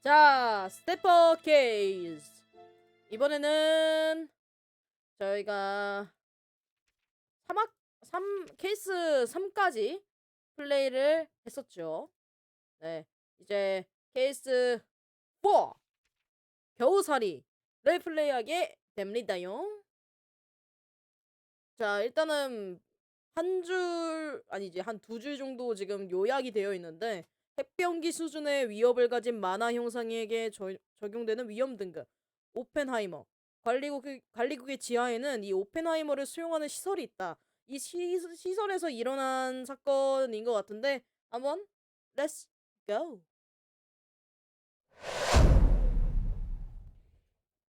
자, 스태퍼 케이스. 이번에는 저희가 케이스 3까지 플레이를 했었죠. 네, 이제 케이스 4 겨우살이를 플레이하게 됩니다요. 자, 일단은 한 두 줄 정도 지금 요약이 되어 있는데, 핵병기 수준의 위협을 가진 만화 형상에게 적용되는 위험 등급 오펜하이머. 관리국의 지하에는 이 오펜하이머를 수용하는 시설이 있다. 이 시설에서 일어난 사건인 것 같은데, 한번 렛츠 고.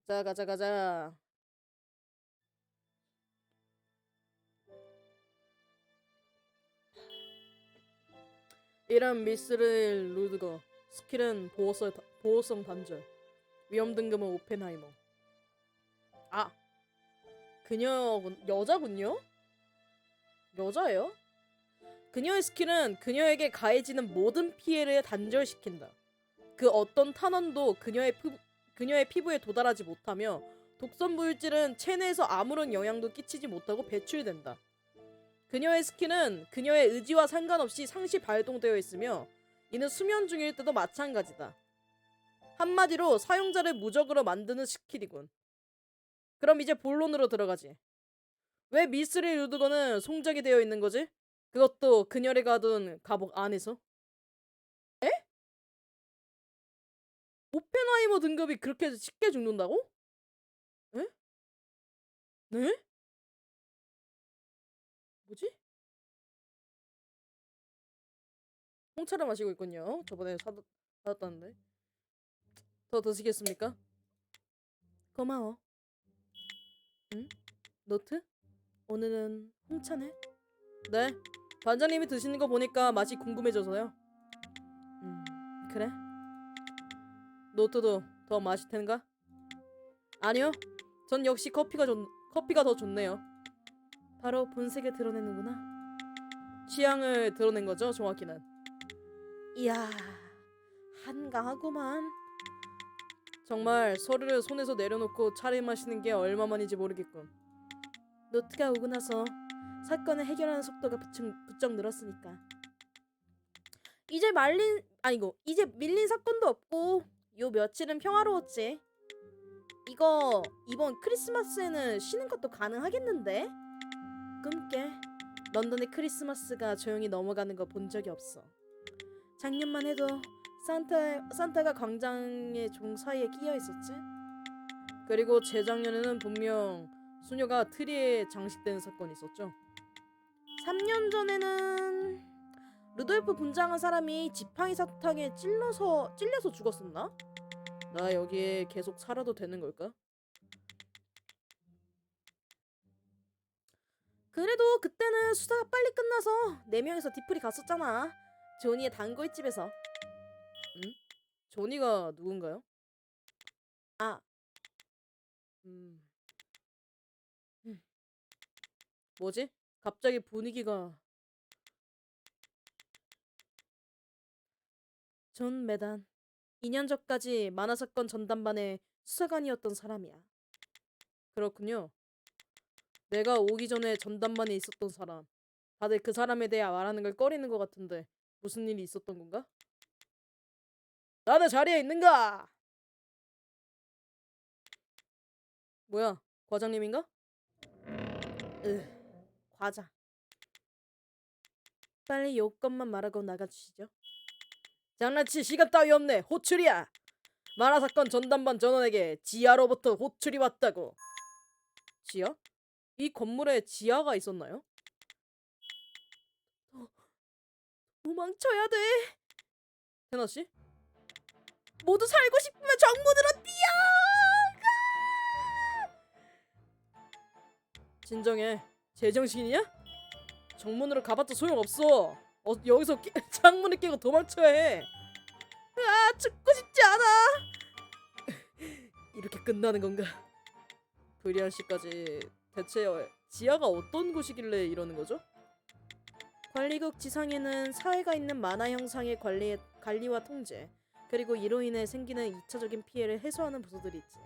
자, 가자. 이름 미스를 루드거. 스킬은 보호성 단절. 위험 등급은 오펜하이머. 아, 그녀 여자군요? 여자예요? 그녀의 스킬은 그녀에게 가해지는 모든 피해를 단절시킨다. 그 어떤 탄원도 그녀의 피부에 도달하지 못하며 독성 물질은 체내에서 아무런 영향도 끼치지 못하고 배출된다. 그녀의 스킬은 그녀의 의지와 상관없이 상시 발동되어 있으며 이는 수면 중일 때도 마찬가지다. 한마디로 사용자를 무적으로 만드는 스킬이군. 그럼 이제 본론으로 들어가지. 왜 미스리 루드거는 송적이 되어 있는 거지? 그것도 그녀를 가둔 감옥 안에서? 에? 오펜하이머 등급이 그렇게 쉽게 죽는다고? 에? 네? 뭐지? 홍차를 마시고 있군요. 저번에 사왔다는데. 더 드시겠습니까? 고마워. 응? 노트? 오늘은 홍차네? 네. 반장님이 드시는 거 보니까 맛이 궁금해져서요. 그래? 노트도 더 마실 텐가? 아니요. 전 역시 커피가 더 좋네요. 바로 본색을 드러내는구나. 취향을 드러낸 거죠, 정확히는. 이야, 한가하구만. 정말 서류를 손에서 내려놓고 차를 마시는 게 얼마만인지 모르겠군. 노트가 오고 나서 사건을 해결하는 속도가 부쩍 늘었으니까. 이제 밀린 사건도 없고 요 며칠은 평화로웠지. 이거 이번 크리스마스에는 쉬는 것도 가능하겠는데? 꿈깨. 런던의 크리스마스가 조용히 넘어가는 거 본 적이 없어. 작년만 해도 산타가 광장의 종 사이에 끼어 있었지. 그리고 재작년에는 분명 소녀가 트리에 장식되는 사건이 있었죠. 3년 전에는 루돌프 분장한 사람이 지팡이 사탕에 찔려서 죽었었나? 나 여기에 계속 살아도 되는 걸까? 그래도 그때는 수사가 빨리 끝나서 4명이서 디프리 갔었잖아. 조니의 단골집에서. 응? 조니가 누군가요? 아, 음, 음. 뭐지? 갑자기 분위기가... 존 메단. 2년 전까지 만화사건 전담반의 수사관이었던 사람이야. 그렇군요. 내가 오기 전에 전담반에 있었던 사람. 다들 그 사람에 대해 말하는 걸 꺼리는 것 같은데 무슨 일이 있었던 건가? 다들 자리에 있는가? 뭐야, 과장님인가? 과자. 빨리 요건만 말하고 나가주시죠. 장난칠 시간 따위 없네. 호출이야. 만화사건 전담반 전원에게 지하로부터 호출이 왔다고. 지하? 이 건물에 지하가 있었나요? 도망쳐야 돼. 해나씨? 모두 살고 싶으면 정문으로 뛰어! 진정해. 제정신이냐? 정문으로 가봤자 소용없어. 여기서 창문을 깨고 도망쳐야 해. 죽고 싶지 않아. 이렇게 끝나는 건가? 브리안 씨까지 대체 지하가 어떤 곳이길래 이러는 거죠? 관리국 지상에는 사회가 있는 만화 형상의 관리와 통제, 그리고 이로 인해 생기는 2차적인 피해를 해소하는 부서들이 있지.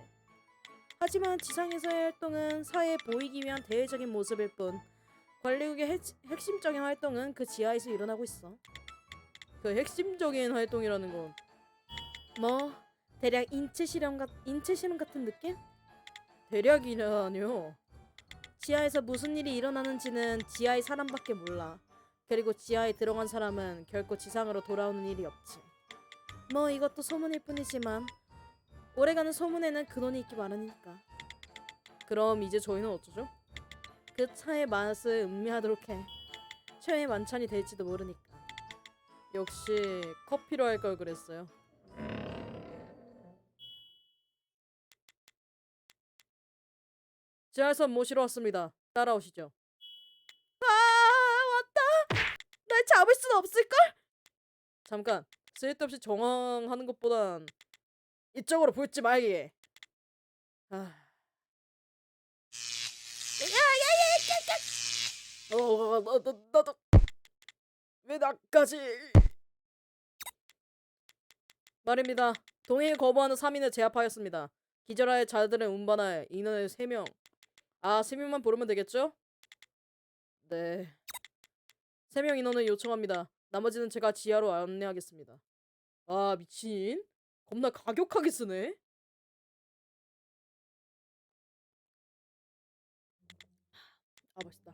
하지만 지상에서의 활동은 사회에 보이기 위한 대외적인 모습일 뿐 관리국의 핵심적인 활동은 그 지하에서 일어나고 있어. 그 핵심적인 활동이라는 건 뭐 대략 인체 실험 같은 느낌? 대략이라뇨. 지하에서 무슨 일이 일어나는지는 지하의 사람밖에 몰라. 그리고 지하에 들어간 사람은 결코 지상으로 돌아오는 일이 없지. 뭐 이것도 소문일 뿐이지만 오래가는 소문에는 근원이 있기 마련이니까. 그럼 이제 저희는 어쩌죠? 그 차의 맛을 음미하도록 해. 최후의 만찬이 될지도 모르니까. 역시 커피로 할 걸 그랬어요. 지하에서 모시러 왔습니다. 따라오시죠. 아, 왔다. 날 잡을 순 없을걸? 잠깐. 쓸데없이 정황하는 것보단 이쪽으로 붙지 말기. 아. 나도 왜 나까지? 말입니다. 동의를 거부하는 3인을 제압하였습니다. 기절할 자들을 운반할 인원을 3명. 3명만 부르면 되겠죠? 네. 3명 인원을 요청합니다. 나머지는 제가 지하로 안내하겠습니다. 아, 미친. 겁나 가격하게 쓰네. 맛있다.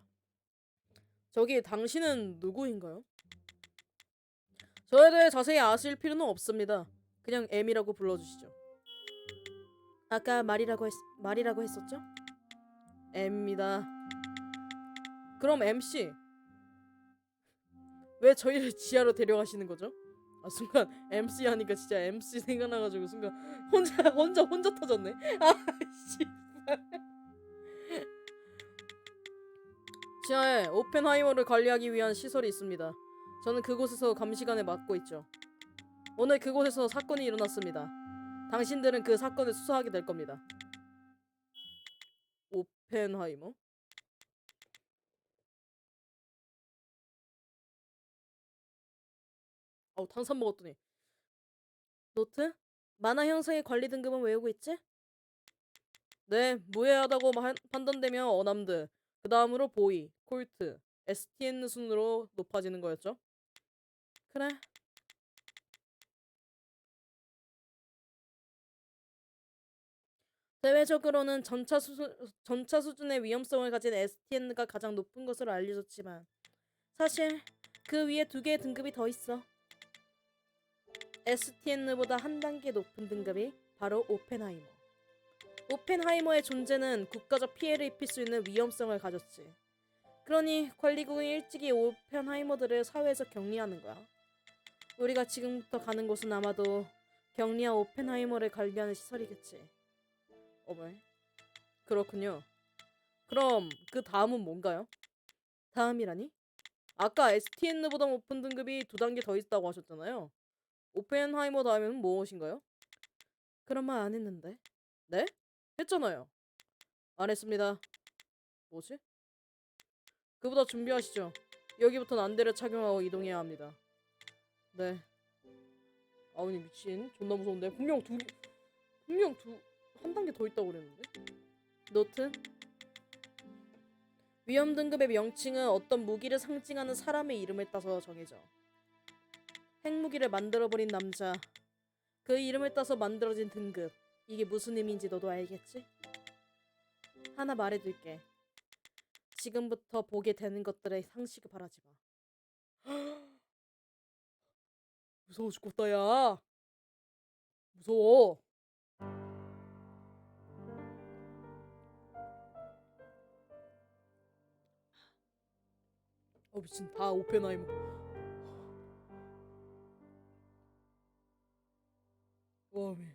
저기 당신은 누구인가요? 저에 대해 자세히 아실 필요는 없습니다. 그냥 M이라고 불러주시죠. 아까 말이라고 했었죠? M입니다. 그럼 MC 왜 저희를 지하로 데려가시는 거죠? 순간 MC 하니까 진짜 MC 생각나가지고 순간 혼자 터졌네. 씨. 지하에 오펜하이머를 관리하기 위한 시설이 있습니다. 저는 그곳에서 감시관을 맡고 있죠. 오늘 그곳에서 사건이 일어났습니다. 당신들은 그 사건을 수사하게 될 겁니다. 오펜하이머? 탄산 먹었더니. 노트? 만화 형성의 관리 등급은 외우고 있지? 네, 무해하다고 판단되면 어남드, 그 다음으로 보이, 콜트, STN 순으로 높아지는 거였죠? 그래. 대외적으로는 전차 수준의 위험성을 가진 STN가 가장 높은 것으로 알려졌지만 사실 그 위에 2개의 등급이 더 있어. STN보다 한 단계 높은 등급이 바로 오펜하이머. 오펜하이머의 존재는 국가적 피해를 입힐 수 있는 위험성을 가졌지. 그러니 관리국은 일찍이 오펜하이머들을 사회에서 격리하는 거야. 우리가 지금부터 가는 곳은 아마도 격리한 오펜하이머를 관리하는 시설이겠지. 어머, 그렇군요. 그럼 그 다음은 뭔가요? 다음이라니? 아까 STN보다 높은 등급이 2단계 더 있다고 하셨잖아요. 오펜하이머 다음에는 무엇인가요? 그런 말 안 했는데. 네? 했잖아요. 안 했습니다. 뭐지? 그보다 준비하시죠. 여기부터는 안대를 착용하고 이동해야 합니다. 네. 아니 미친. 존나 무서운데. 분명 한 단계 더 있다고 그랬는데. 노트. 위험 등급의 명칭은 어떤 무기를 상징하는 사람의 이름을 따서 정해져. 핵무기를 만들어버린 남자. 그 이름을 따서 만들어진 등급. 이게 무슨 의미인지 너도 알겠지? 하나 말해둘게. 지금부터 보게 되는 것들의 상식을 바라지 마. 무서워 죽겠다 야. 무서워. 미친. 다 오펜하이머. 와 미.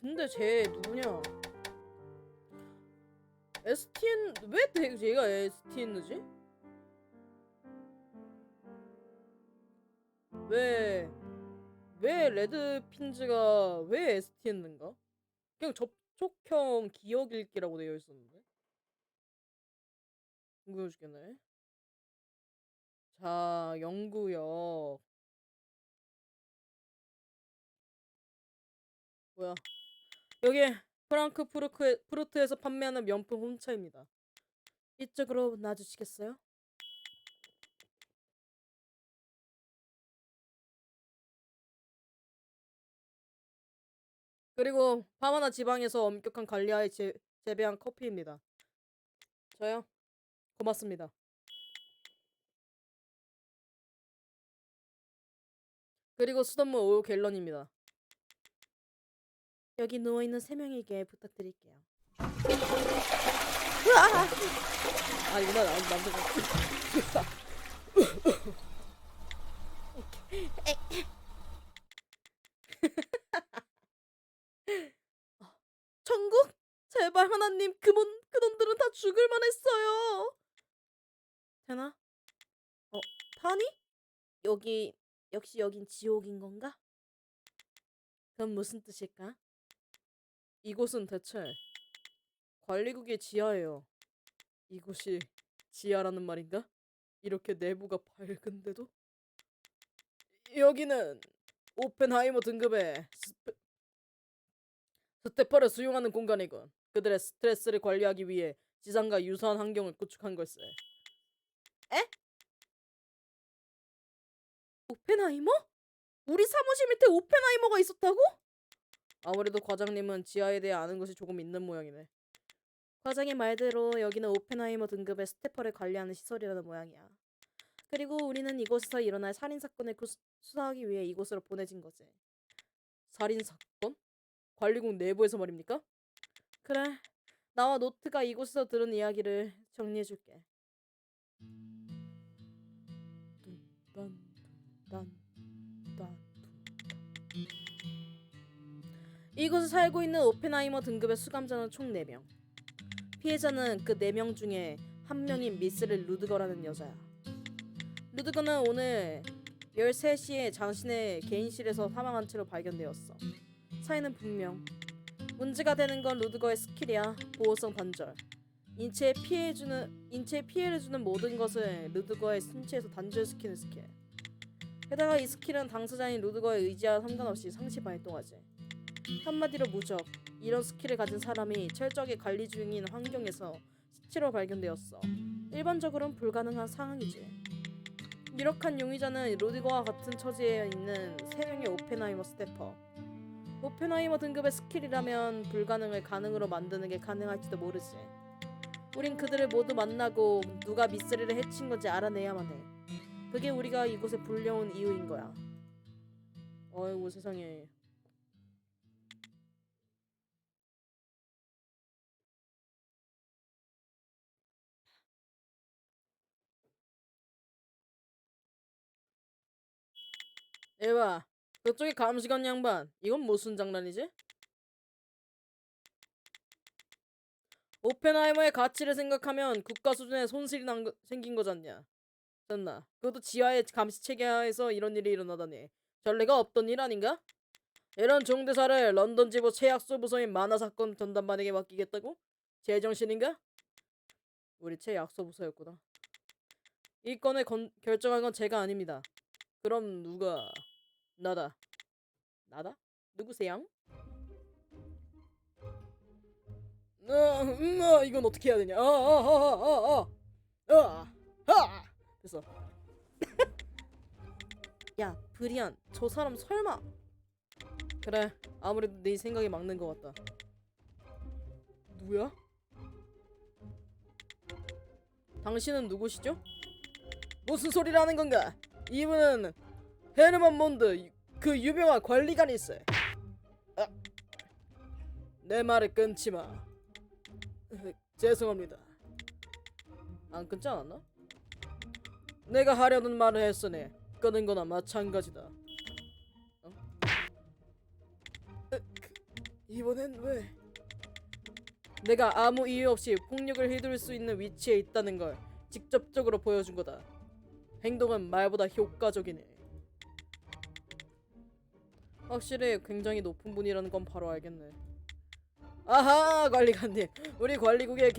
근데 쟤 누구냐? STN 왜 얘가 STN지? 왜 레드핀즈가 왜 STN인가? 그냥 접촉형 기억 읽기라고 되어 있었는데. 궁금해 죽겠네. 자, 영구역. 뭐야? 여기 프랑크푸르트에서 판매하는 명품 홍차입니다. 이쪽으로 놔주시겠어요? 그리고 파마나 지방에서 엄격한 관리하에 재배한 커피입니다. 저요? 고맙습니다. 그리고 수돗물 5갤런입니다. 여기 누워있는 3명에게 부탁드릴게요. 아, 이거 남자가. 천국? 제발 하나님, 그놈들은 다 죽을만 했어요. 되나? 파니? 역시 여긴 지옥인 건가? 그럼 무슨 뜻일까? 이곳은 대체 관리국의 지하예요. 이곳이 지하라는 말인가? 이렇게 내부가 밝은데도? 여기는 오펜하이머 등급의 스테퍼를 수용하는 공간이군. 그들의 스트레스를 관리하기 위해 지상과 유사한 환경을 구축한 걸세. 에? 오펜하이머? 우리 사무실 밑에 오펜하이머가 있었다고? 아무래도 과장님은 지하에 대해 아는 것이 조금 있는 모양이네. 과장의 말대로 여기는 오펜하이머 등급의 스테퍼를 관리하는 시설이라는 모양이야. 그리고 우리는 이곳에서 일어날 살인사건을 수사하기 위해 이곳으로 보내진 거지. 살인사건? 관리국 내부에서 말입니까? 그래. 나와 노트가 이곳에서 들은 이야기를 정리해줄게. 이곳에 살고 있는 오펜하이머 등급의 수감자는 총 4명. 피해자는 그 4명 중에 한 명인 미스를 루드거라는 여자야. 루드거는 오늘 13시에 자신의 개인실에서 사망한 채로 발견되었어. 사인은 분명. 문제가 되는 건 루드거의 스킬이야. 보호성 단절. 인체에 피해를 주는 모든 것을 루드거의 신체에서 단절시키는 스킬. 게다가 이 스킬은 당사자인 루드거의 의지와 상관없이 상시 발동하지. 한마디로 무적. 이런 스킬을 가진 사람이 철저하게 관리 중인 환경에서 시체로 발견되었어. 일반적으로는 불가능한 상황이지. 유력한 용의자는 루드거와 같은 처지에 있는 3명의 오펜하이머 스태퍼. 오펜하이머 등급의 스킬이라면 불가능을 가능으로 만드는 게 가능할지도 모르지. 우린 그들을 모두 만나고 누가 미쓰리를 해친 건지 알아내야만 해. 그게 우리가 이곳에 불려온 이유인 거야. 어이구 세상에. 에바, 그쪽에 감시관 양반, 이건 무슨 장난이지? 오펜하이머의 가치를 생각하면 국가 수준의 손실이 생긴 거잖냐. 됐나? 그것도 지하의 감시 체계하에서 이런 일이 일어나다니. 전례가 없던 일 아닌가? 이런 중대사를 런던 지부 최약소 부서인 만화사건 전담반에게 맡기겠다고? 제정신인가? 우리 최약소 부서였구나. 이 건을 결정한 건 제가 아닙니다. 그럼 누가? 나다. 나다? 누구세요? 이건 어떻게 해야 되냐? 됐어. 야, 브리안, 저 사람 설마? 그래, 아무래도 네 생각이 맞는 것 같다. 누구야? 당신은 누구시죠? 무슨 소리를 하는 건가? 이분은 헤르만 몬드, 그 유명한 관리관일세. 아, 내 말을 끊지 마. 죄송합니다. 안 끊지 않았나? 내가 하려는 말을 했으니 끊은 거나 마찬가지다. 이번엔 왜? 내가 아무 이유 없이 폭력을 휘두를 수 있는 위치에 있다는 걸 직접적으로 보여준 거다. 행동은 말보다 효과적이네. 확실히 굉장히 높은 분이라는 건 바로 알겠네. 아하, 관리관님. 우리 관리국의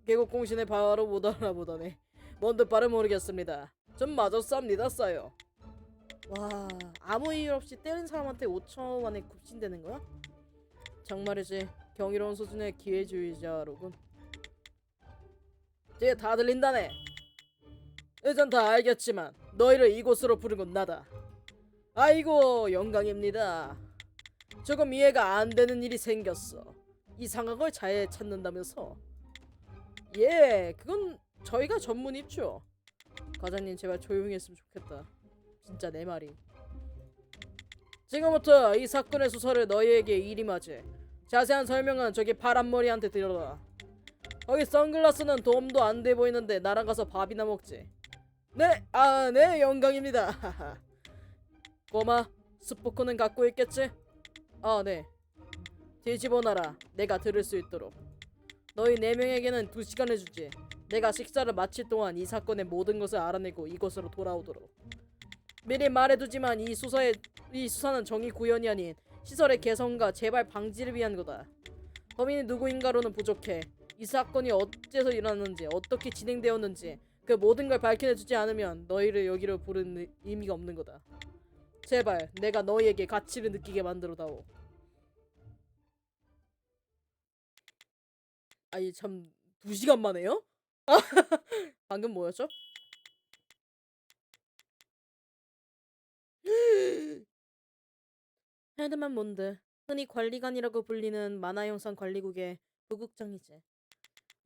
계곡 공신에 바로 못 알아보다네. 뭔 뜻발을 모르겠습니다. 좀 맞았습니다, 싸요. 와, 아무 이유 없이 때린 사람한테 5천 원에 굽신대는 거야? 정말이지 경이로운 수준의 기회주의자로군. 이제 다 들린다네. 이젠 다 알겠지만 너희를 이곳으로 부른 건 나다. 아이고 영광입니다. 조금 이해가 안 되는 일이 생겼어. 이상한 걸 잘 찾는다면서. 예, 그건 저희가 전문 입죠. 과장님 제발 조용히 했으면 좋겠다. 진짜 내 말이. 지금부터 이 사건의 수사를 너희에게 일임하지. 자세한 설명은 저기 파란머리한테 들어라. 거기 선글라스는 도움도 안 돼 보이는데 나랑 가서 밥이나 먹지. 네, 네, 영광입니다. 꼬마, 스포크는 갖고 있겠지? 네. 뒤집어놔라. 내가 들을 수 있도록. 너희 4명에게는 2시간을 주지. 내가 식사를 마칠 동안 이 사건의 모든 것을 알아내고 이곳으로 돌아오도록. 미리 말해두지만 이 수사는 정의 구현이 아닌 시설의 개선과 재발 방지를 위한 거다. 범인이 누구인가로는 부족해. 이 사건이 어째서 일어났는지, 어떻게 진행되었는지 그 모든 걸 밝혀내주지 않으면 너희를 여기로 부른 의미가 없는 거다. 제발 내가 너희에게 가치를 느끼게 만들어다오. 아니 참 2시간 만에요? 방금 뭐였죠? 헤드만 몬드, 흔히 관리관이라고 불리는 만화영상 관리국의 부국장이지.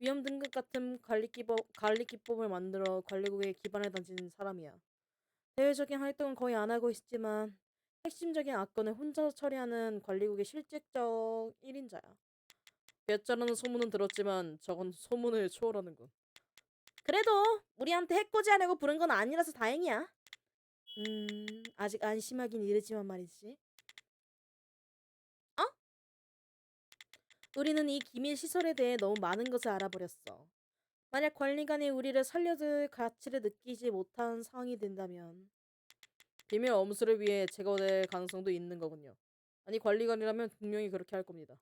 위험 등급 같은 관리 기법을 만들어 관리국에 기반을 던진 사람이야. 대외적인 활동은 거의 안 하고 있지만 핵심적인 악건을 혼자서 처리하는 관리국의 실질적 1인자야. 괴짜라는 소문은 들었지만 저건 소문을 초월하는군. 그래도 우리한테 해코지하려고 부른 건 아니라서 다행이야. 아직 안심하긴 이르지만 말이지. 어? 우리는 이 기밀 시설에 대해 너무 많은 것을 알아버렸어. 만약 관리관이 우리를 살려줄 가치를 느끼지 못한 상황이 된다면 비밀 엄수를 위해 제거될 가능성도 있는 거군요. 아니 관리관이라면 분명히 그렇게 할 겁니다.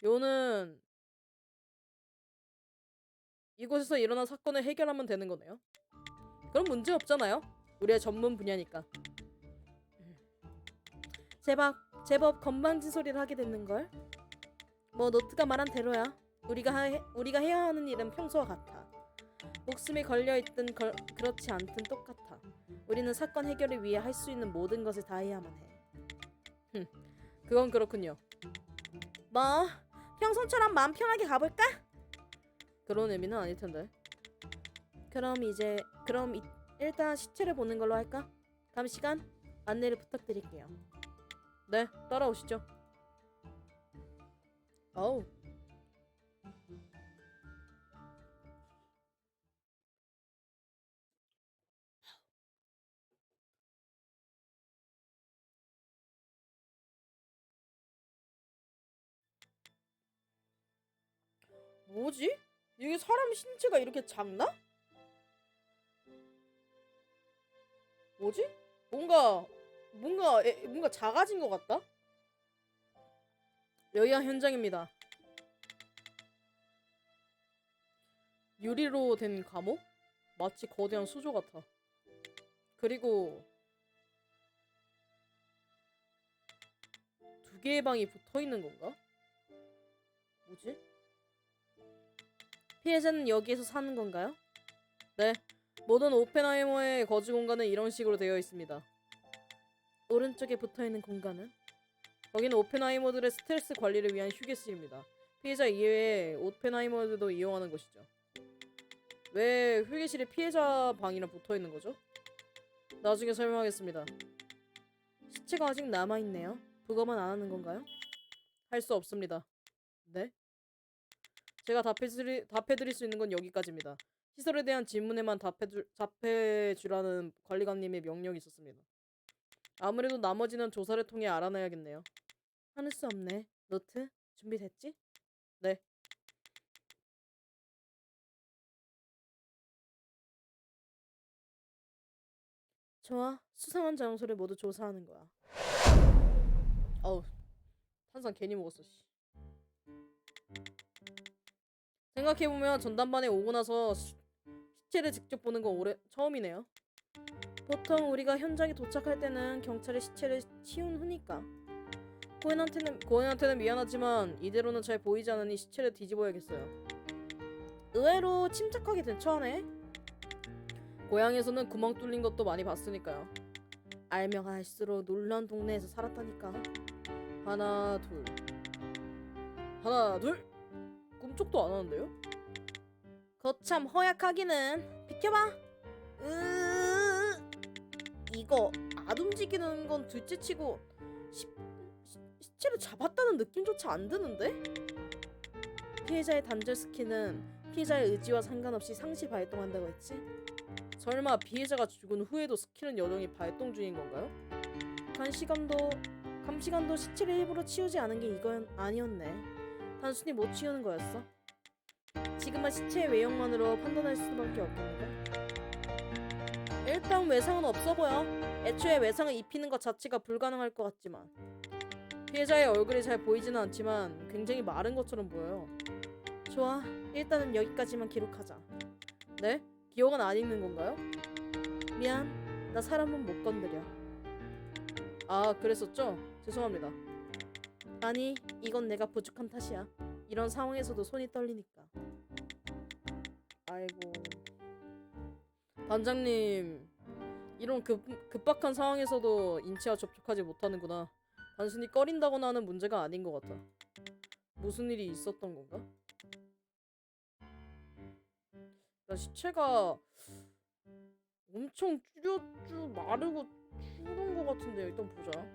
요는 이곳에서 일어난 사건을 해결하면 되는 거네요. 그럼 문제 없잖아요. 우리의 전문 분야니까. 제법 건방진 소리를 하게 됐는걸. 뭐 노트가 말한 대로야. 우리가 해야 하는 일은 평소와 같아. 목숨이 걸려있든 그렇지 않든 똑같아. 우리는 사건 해결을 위해 할 수 있는 모든 것을 다해야만 해. 그건 그렇군요. 뭐 평소처럼 마음 편하게 가볼까? 그런 의미는 아닐 텐데. 그럼 일단 시체를 보는 걸로 할까? 감시관 안내를 부탁드릴게요. 네, 따라오시죠. 어우. 뭐지? 이게 사람 신체가 이렇게 작나? 뭐지? 뭔가 작아진 것 같다? 여기가 현장입니다. 유리로 된 감옥? 마치 거대한 수조 같아. 그리고 2개의 방이 붙어있는 건가? 뭐지? 피해자는 여기에서 사는 건가요? 네. 모든 오펜하이머의 거주 공간은 이런 식으로 되어 있습니다. 오른쪽에 붙어있는 공간은? 거기는 오펜하이머들의 스트레스 관리를 위한 휴게실입니다. 피해자 이외에 오펜하이머들도 이용하는 곳이죠. 왜 휴게실에 피해자 방이랑 붙어있는 거죠? 나중에 설명하겠습니다. 시체가 아직 남아있네요. 그거만 안 하는 건가요? 할 수 없습니다. 네? 제가 답해드릴 수 있는 건 여기까지입니다. 시설에 대한 질문에만 답해주라는 관리관님의 명령이 있었습니다. 아무래도 나머지는 조사를 통해 알아내야겠네요. 하늘 수 없네. 노트 준비됐지? 네. 좋아. 수상한 장소를 모두 조사하는 거야. 어우, 탄산 괜히 먹었어. 씨. 생각해보면 전담반에 오고 나서 시체를 직접 보는 건 처음이네요. 보통 우리가 현장에 도착할 때는 경찰이 시체를 치운 후니까. 고현한테는 미안하지만 이대로는 잘 보이지 않으니 시체를 뒤집어야겠어요. 의외로 침착하게 대처하네. 고향에서는 구멍 뚫린 것도 많이 봤으니까요. 알면 알수록 놀란 동네에서 살았다니까. 하나 둘 꿈쩍도 안 하는데요? 거참 허약하기는. 비켜봐. 이거 안 움직이는 건 둘째치고 시체를 잡았다는 느낌조차 안 드는데? 피해자의 단절 스킬은 피해자의 의지와 상관없이 상시 발동한다고 했지? 설마 피해자가 죽은 후에도 스킬은 여전히 발동 중인 건가요? 감시관도 시체를 일부러 치우지 않은 게 이건 아니었네. 단순히 못 치우는 거였어. 지금은 시체의 외형만으로 판단할 수밖에 없겠는데? 일단 외상은 없어 보여. 애초에 외상을 입히는 것 자체가 불가능할 것 같지만. 피해자의 얼굴이 잘 보이지는 않지만 굉장히 마른 것처럼 보여요. 좋아, 일단은 여기까지만 기록하자. 네? 기억은 안 읽는 건가요? 미안, 나 사람은 못 건드려. 아, 그랬었죠? 죄송합니다. 아니, 이건 내가 부족한 탓이야. 이런 상황에서도 손이 떨리니까. 아이고. 반장님, 이런 급박한 상황에서도 인체와 접촉하지 못하는구나. 단순히 꺼린다거나 하는 문제가 아닌 것 같아. 무슨 일이 있었던 건가? 나 시체가 엄청 마르고 추운 것 같은데 일단 보자.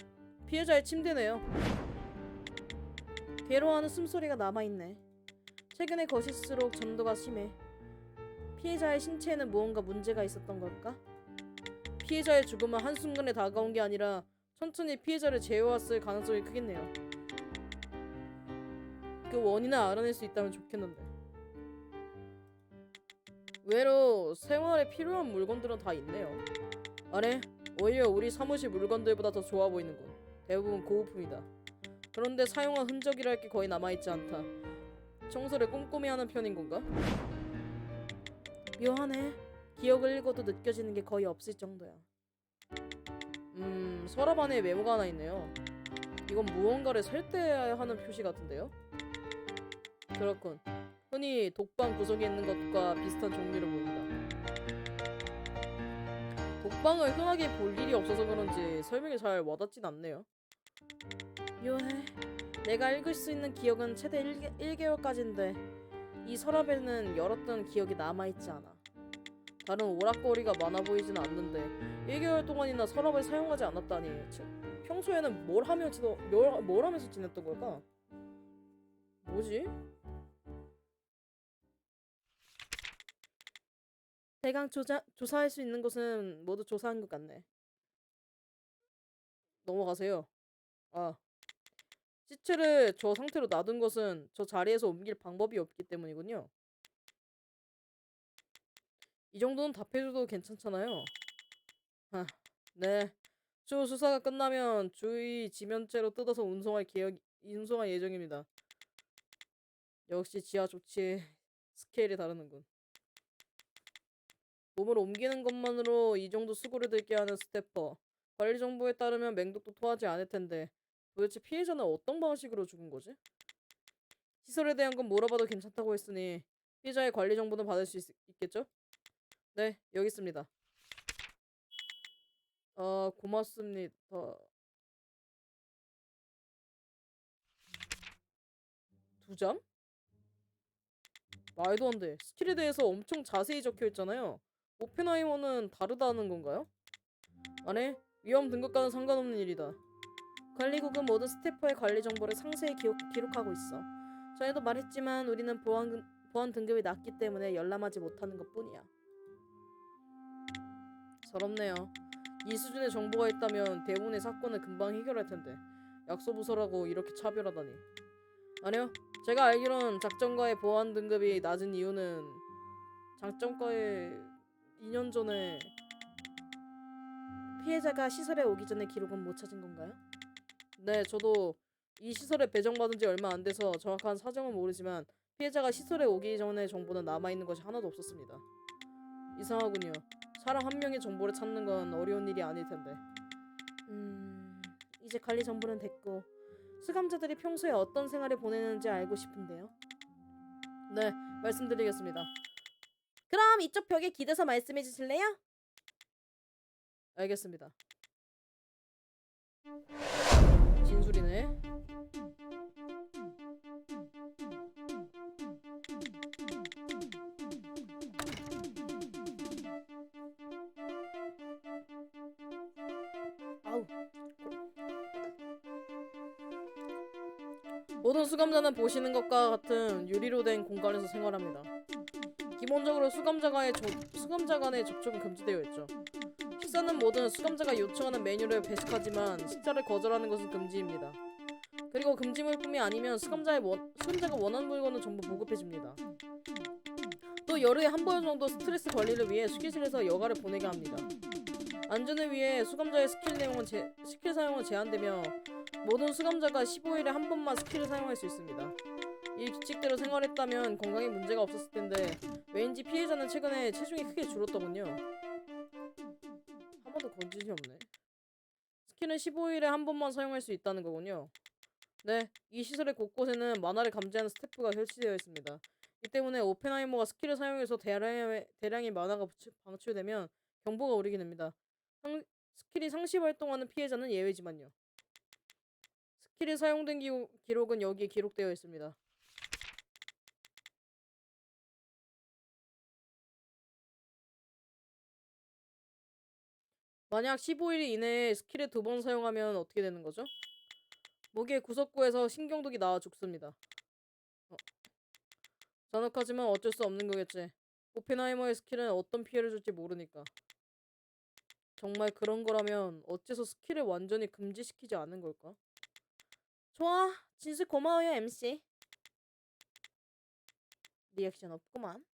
피해자의 침대네요. 괴로워하는 숨소리가 남아있네. 최근에 거실수록 전도가 심해. 피해자의 신체에는 무언가 문제가 있었던 걸까? 피해자의 죽음은 한순간에 다가온 게 아니라 천천히 피해자를 재워왔을 가능성이 크겠네요. 그 원인을 알아낼 수 있다면 좋겠는데. 의외로 생활에 필요한 물건들은 다 있네요. 아래 오히려 우리 사무실 물건들보다 더 좋아 보이는군. 대부분 고급품이다. 그런데 사용한 흔적이랄 게 거의 남아있지 않다. 청소를 꼼꼼히 하는 편인 건가? 묘하네. 기억을 읽어도 느껴지는 게 거의 없을 정도야. 서랍 안에 메모가 하나 있네요. 이건 무언가를 설대해야 하는 표시 같은데요? 그렇군. 흔히 독방 구석에 있는 것과 비슷한 종류로 보인다. 독방을 흔하게 볼 일이 없어서 그런지 설명이 잘 와닿진 않네요. 묘해. 내가 읽을 수 있는 기억은 최대 1개월까지인데 이 서랍에는 열었던 기억이 남아있지 않아. 다른 오락거리가 많아 보이진 않는데 1개월 동안이나 서랍을 사용하지 않았다니. 평소에는 뭘 하면서 지냈던 걸까? 뭐지? 대강 조사할 수 있는 것은 모두 조사한 것 같네. 넘어가세요. 아, 시체를 저 상태로 놔둔 것은 저 자리에서 옮길 방법이 없기 때문이군요. 이 정도는 답해줘도 괜찮잖아요. 아, 네. 추후 수사가 끝나면 주의 지면죄로 뜯어서 운송할 예정입니다. 역시 지하 조치 스케일이 다르는군. 몸을 옮기는 것만으로 이 정도 수고를 들게 하는 스태퍼. 관리 정보에 따르면 맹독도 토하지 않을 텐데 도대체 피해자는 어떤 방식으로 죽은 거지? 시설에 대한 건 물어봐도 괜찮다고 했으니 피해자의 관리 정보는 받을 수 있겠죠? 네, 여기 있습니다. 고맙습니다. 2장? 말도 안 돼. 스킬에 대해서 엄청 자세히 적혀 있잖아요. 오펜하이머는 다르다는 건가요? 아니, 위험 등급과는 상관없는 일이다. 관리국은 모든 스태퍼의 관리 정보를 상세히 기록하고 있어. 전에도 말했지만 우리는 보안 등급이 낮기 때문에 열람하지 못하는 것뿐이야. 서럽네요. 이 수준의 정보가 있다면 대부분의 사건을 금방 해결할 텐데 약소부서라고 이렇게 차별하다니. 아니요. 제가 알기론 작전가의 보안 등급이 낮은 이유는 작전가의 2년 전에 피해자가 시설에 오기 전에 기록은 못 찾은 건가요? 네, 저도 이 시설에 배정받은 지 얼마 안 돼서 정확한 사정은 모르지만 피해자가 시설에 오기 전의 정보는 남아있는 것이 하나도 없었습니다. 이상하군요. 사람 한 명의 정보를 찾는 건 어려운 일이 아닐 텐데. 이제 관리 정보는 됐고 수감자들이 평소에 어떤 생활을 보내는지 알고 싶은데요. 네, 말씀드리겠습니다. 그럼 이쪽 벽에 기대서 말씀해 주실래요? 알겠습니다. 진술이네. 아우. 모든 수감자는 보시는 것과 같은 유리로 된 공간에서 생활합니다. 기본적으로 수감자 간의 접촉은 금지되어 있죠. 식사는 모든 수감자가 요청하는 메뉴를 배식하지만 식사를 거절하는 것은 금지입니다. 그리고 금지물품이 아니면 수감자가 원하는 물건은 전부 보급해줍니다. 또 열흘에 한 번 정도 스트레스 관리를 위해 휴게실에서 여가를 보내게 합니다. 안전을 위해 수감자의 스킬 사용은 제한되며 모든 수감자가 15일에 한 번만 스킬을 사용할 수 있습니다. 이 규칙대로 생활했다면 건강에 문제가 없었을 텐데 왠지 피해자는 최근에 체중이 크게 줄었더군요. 한 번도 건진이 없네. 스킬은 15일에 한 번만 사용할 수 있다는 거군요. 네, 이 시설의 곳곳에는 만화를 감지하는 스태프가 설치되어 있습니다. 이 때문에 오펜하이머가 스킬을 사용해서 대량의 만화가 방출되면 경보가 울리게 됩니다. 스킬이 상시 활동하는 피해자는 예외지만요. 스킬이 사용된 기록은 여기에 기록되어 있습니다. 만약 15일 이내에 스킬을 2번 사용하면 어떻게 되는 거죠? 목의 구석구에서 신경독이 나와 죽습니다. 잔혹하지만 어쩔 수 없는 거겠지. 오펜하이머의 스킬은 어떤 피해를 줄지 모르니까. 정말 그런 거라면 어째서 스킬을 완전히 금지시키지 않은 걸까? 좋아. 진실 고마워요, MC. 리액션 없구만.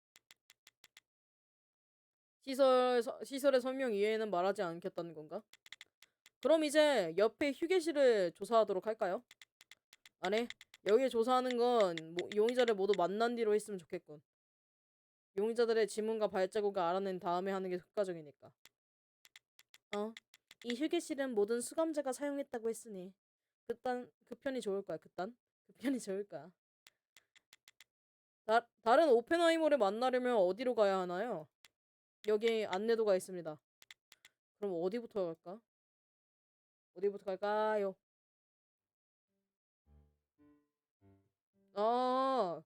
시설의 설명 이외에는 말하지 않겠다는 건가? 그럼 이제 옆에 휴게실을 조사하도록 할까요? 아니, 여기 조사하는 건 용의자를 모두 만난 뒤로 했으면 좋겠군. 용의자들의 지문과 발자국을 알아낸 다음에 하는 게 효과적이니까. 이 휴게실은 모든 수감자가 사용했다고 했으니 그 편이 좋을 거야. 그 편이 좋을 거야. 다른 오펜하이머를 만나려면 어디로 가야 하나요? 여기 안내도가 있습니다. 그럼 어디부터 갈까? 어디부터 갈까요? 아,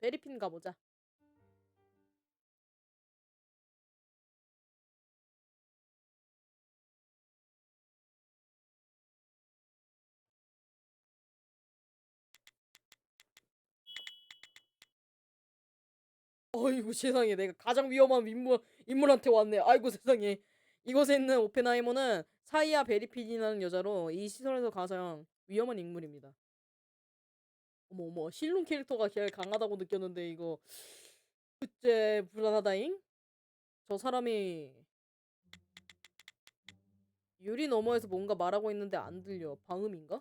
베리핀 가보자. 어이구 세상에, 내가 가장 위험한 인물한테 왔네. 아이고 세상에. 이곳에 있는 오펜하이머는 사이아 베리핀이라는 여자로 이 시설에서 가장 위험한 인물입니다. 어머 실론 캐릭터가 제일 강하다고 느꼈는데 이거 그째 불안하다잉? 저 사람이 유리 너머에서 뭔가 말하고 있는데 안 들려. 방음인가?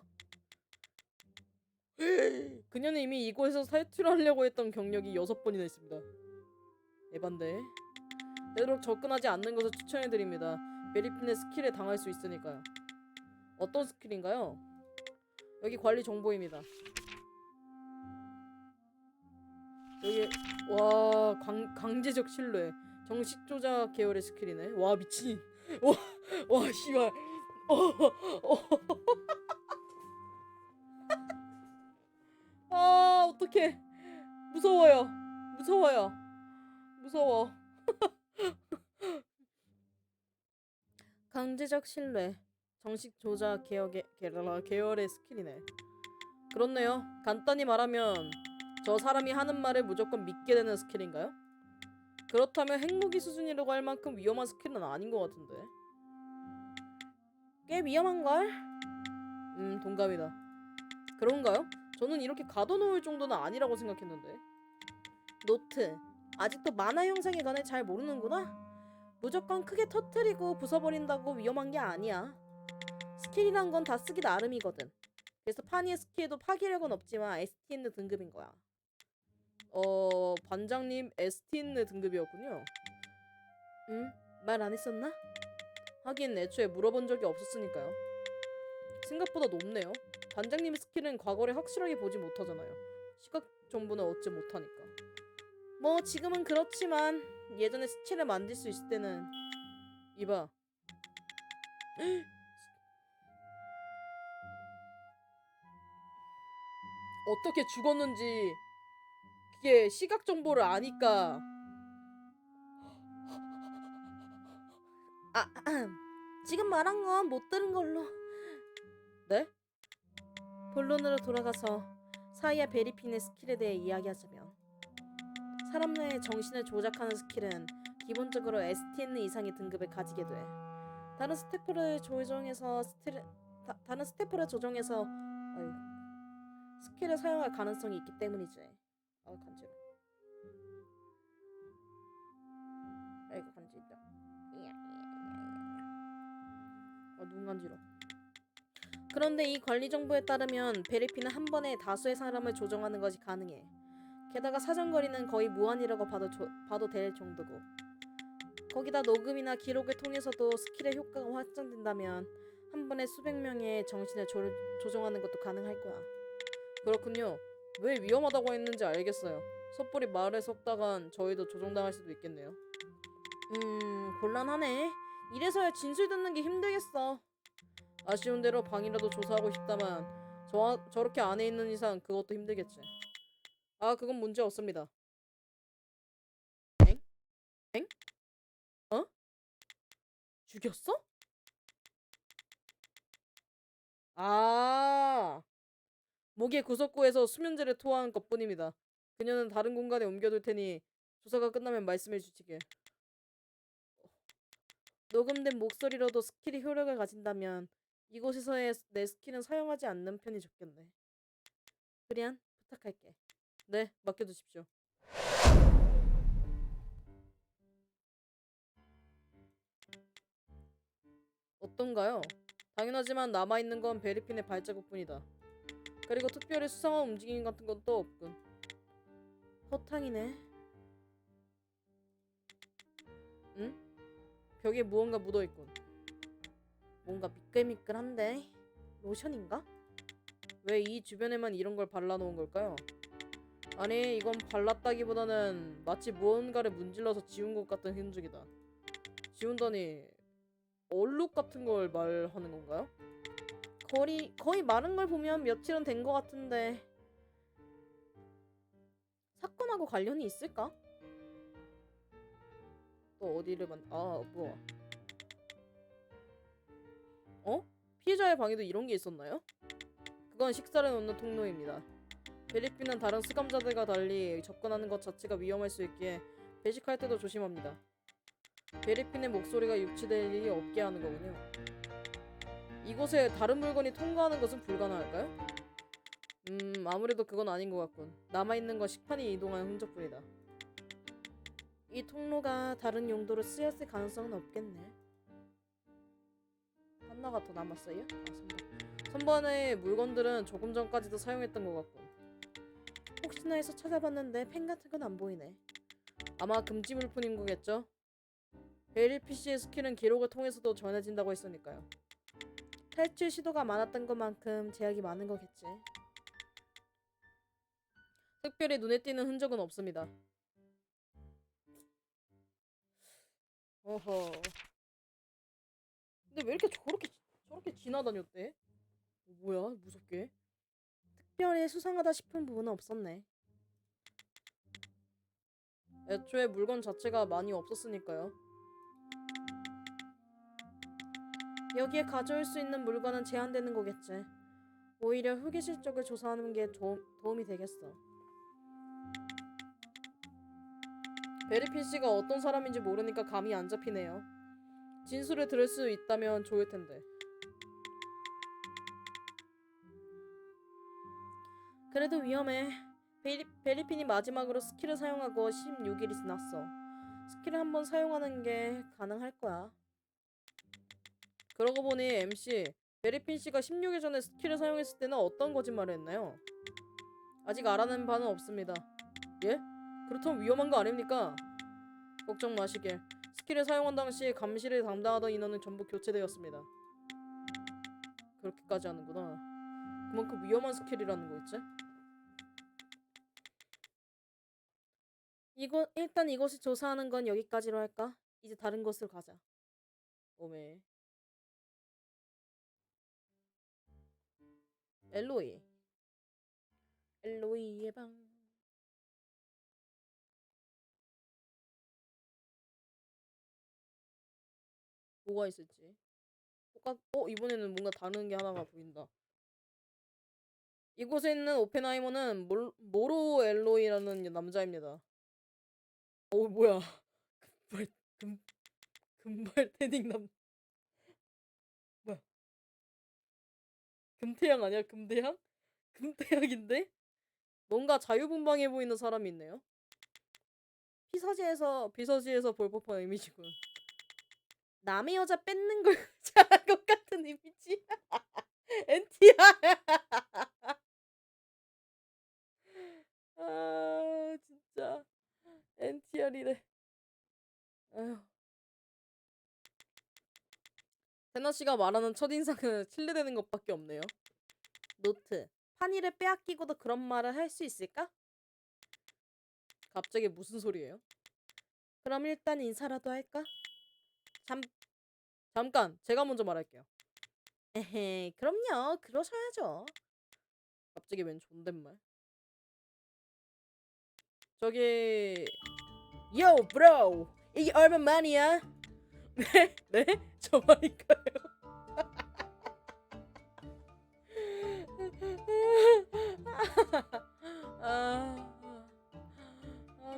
그녀는 이미 이곳에서 탈출하려고 했던 경력이 6번이나 있습니다. 에반데. 되도록 접근하지 않는 것을 추천해드립니다. 베리핀의 스킬에 당할 수 있으니까요. 어떤 스킬인가요? 여기 관리 정보입니다. 여기 와 강제적 신뢰 정식 조작 계열의 스킬이네. 와 미친. 와 씨발. 아 어떡해. 무서워요. 무서워. 강제적 신뢰 정식 조작 계열의 스킬이네. 그렇네요. 간단히 말하면 저 사람이 하는 말을 무조건 믿게 되는 스킬인가요? 그렇다면 핵무기 수준이라고 할 만큼 위험한 스킬은 아닌 것 같은데. 꽤 위험한걸? 동감이다. 그런가요? 저는 이렇게 가둬놓을 정도는 아니라고 생각했는데. 노트. 아직도 만화 형상에 관해 잘 모르는구나? 무조건 크게 터트리고 부숴버린다고 위험한 게 아니야. 스킬이란 건 다 쓰기 나름이거든. 그래서 파니의 스킬도 파괴력은 없지만 STN 등급인 거야. 반장님 STN 등급이었군요. 응? 말 안 했었나? 하긴 애초에 물어본 적이 없었으니까요. 생각보다 높네요. 반장님의 스킬은 과거를 확실하게 보지 못하잖아요. 시각 정보는 얻지 못하니까. 뭐 지금은 그렇지만 예전에 스킬을 만들 수 있을 때는 이봐. 어떻게 죽었는지 그게 시각 정보를 아니까. 지금 말한 건 못 들은 걸로. 네? 본론으로 돌아가서 사이아 베리핀의 스킬에 대해 이야기하자면 사람 의 정신을 조작하는 스킬은 기본적으로 STN 이상의 등급을 가지게 돼. 다른 스태프를 조정해서 아유, 스킬을 사용할 가능성이 있기 때문이지. 간지러. 아이고 간지러. 눈 간지러. 그런데 이 관리 정보에 따르면 베리핀은 한 번에 다수의 사람을 조정하는 것이 가능해. 게다가 사정거리는 거의 무한이라고 봐도 될 정도고. 거기다 녹음이나 기록을 통해서도 스킬의 효과가 확장된다면 한 번에 수백 명의 정신을 조정하는 것도 가능할 거야. 그렇군요. 왜 위험하다고 했는지 알겠어요. 섣불리 말을 섞다간 저희도 조종당할 수도 있겠네요. 곤란하네. 이래서야 진술 듣는 게 힘들겠어. 아쉬운 대로 방이라도 조사하고 싶다만 저렇게 안에 있는 이상 그것도 힘들겠지. 그건 문제 없습니다. 엥? 엥? 어? 죽였어? 목의 구석구에서 수면제를 토한 것뿐입니다. 그녀는 다른 공간에 옮겨둘 테니 조사가 끝나면 말씀해 주시길. 녹음된 목소리로도 스킬이 효력을 가진다면 이곳에서의 내 스킬은 사용하지 않는 편이 좋겠네. 그리안, 부탁할게. 네, 맡겨두십시오. 어떤가요? 당연하지만 남아있는 건 베리핀의 발자국뿐이다. 그리고 특별히 수상한 움직임 같은 건 또 없군. 허탕이네. 응? 벽에 무언가 묻어있군. 뭔가 미끌미끌한데? 로션인가? 왜 이 주변에만 이런 걸 발라놓은 걸까요? 아니, 이건 발랐다기보다는 마치 무언가를 문질러서 지운 것 같은 흔적이다. 지운다니 얼룩 같은 걸 말하는 건가요? 거의 마른 걸 보면 며칠은 된 것 같은데 사건하고 관련이 있을까? 또 어디를 뭐야? 피해자의 방에도 이런 게 있었나요? 그건 식사를 놓는 통로입니다. 베리핀은 다른 수감자들과 달리 접근하는 것 자체가 위험할 수 있기에 배식할 때도 조심합니다. 베리핀의 목소리가 유치될 일이 없게 하는 거군요. 이곳에 다른 물건이 통과하는 것은 불가능할까요? 아무래도 그건 아닌 것 같군. 남아있는 건 식판이 이동한 흔적뿐이다. 이 통로가 다른 용도로 쓰였을 가능성은 없겠네. 하나가 더 남았어요? 선반의 물건들은 조금 전까지도 사용했던 것 같고 혹시나 해서 찾아봤는데 펜 같은 건 안 보이네. 아마 금지 물품인 거겠죠? 베릴 PC의 스킬은 기록을 통해서도 전해진다고 했으니까요. 탈출 시도가 많았던 것만큼 제약이 많은 거겠지. 특별히 눈에 띄는 흔적은 없습니다. 어허. 근데 왜 이렇게 저렇게 지나다녔대? 뭐야, 무섭게. 특별히 수상하다 싶은 부분은 없었네. 애초에 물건 자체가 많이 없었으니까요. 여기에 가져올 수 있는 물건은 제한되는 거겠지. 오히려 휴게실 쪽을 조사하는 게 도움이 되겠어. 베리핀 씨가 어떤 사람인지 모르니까 감이 안 잡히네요. 진술을 들을 수 있다면 좋을 텐데. 그래도 위험해. 베리핀이 마지막으로 스킬을 사용하고 16일이 지났어. 스킬을 한번 사용하는 게 가능할 거야. 그러고 보니 MC 베리핀 씨가 16일 전에 스킬을 사용했을 때는 어떤 거짓말을 했나요? 아직 알아낸 바는 없습니다. 예? 그렇다면 위험한 거 아닙니까? 걱정 마시길. 스킬을 사용한 당시 감시를 담당하던 인원은 전부 교체되었습니다. 그렇게까지 하는구나. 그만큼 위험한 스킬이라는 거겠지? 일단 이곳을 조사하는 건 여기까지로 할까? 이제 다른 곳으로 가자. 오메. 엘로이. 엘로이의 방. 뭐가 있을지. 이번에는 뭔가 다른 게 하나가 보인다. 이곳에 있는 오펜하이머는 모로 엘로이라는 남자입니다. 뭐야. 금발, 금, 금발 태닝 뭐야. 금태양 아니야? 금대양? 금태양인데? 뭔가 자유분방해 보이는 사람이 있네요. 비서지에서 볼 법한 이미지군. 남의 여자 뺏는 걸 잘한 것 같은 이미지. NTR. 아 진짜 NTR이래. 아휴. 세나 씨가 말하는 첫인상은 신뢰되는 것밖에 없네요. 노트. 판이를 빼앗기고도 그런 말을 할 수 있을까? 갑자기 무슨 소리예요? 그럼 일단 인사라도 할까? 잠깐, 제가 먼저 말할게요. 에헤, 그럼요. 그러셔야죠. 갑자기 웬 존댓말? 저기, 요, 브로! 이게 얼마만이야? 네? 네? 저 말인가요?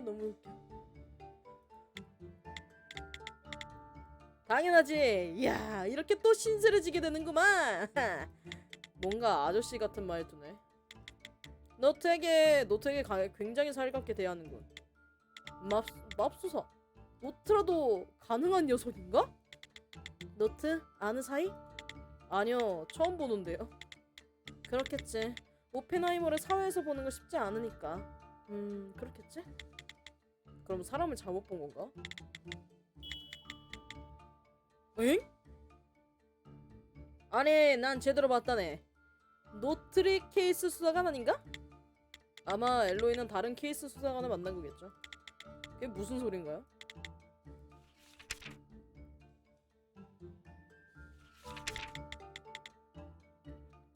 너무 웃겨. 당연하지. 이야, 이렇게 또 신세를 지게 되는구만. 뭔가 아저씨 같은 말투네. 너 되게 굉장히 살갑게 대하는군. 맙소사. 노트라도 가능한 녀석인가? 노트? 아는 사이? 아니요, 처음 보는데요. 그렇겠지. 오펜하이머를 사회에서 보는 거 쉽지 않으니까. 그렇겠지? 그럼 사람을 잘못 본 건가? 엥? 아니, 난 제대로 봤다네. 노트리 케이스 수사관 아닌가? 아마 엘로이는 다른 케이스 수사관을 만난 거겠죠. 그게 무슨 소린가요?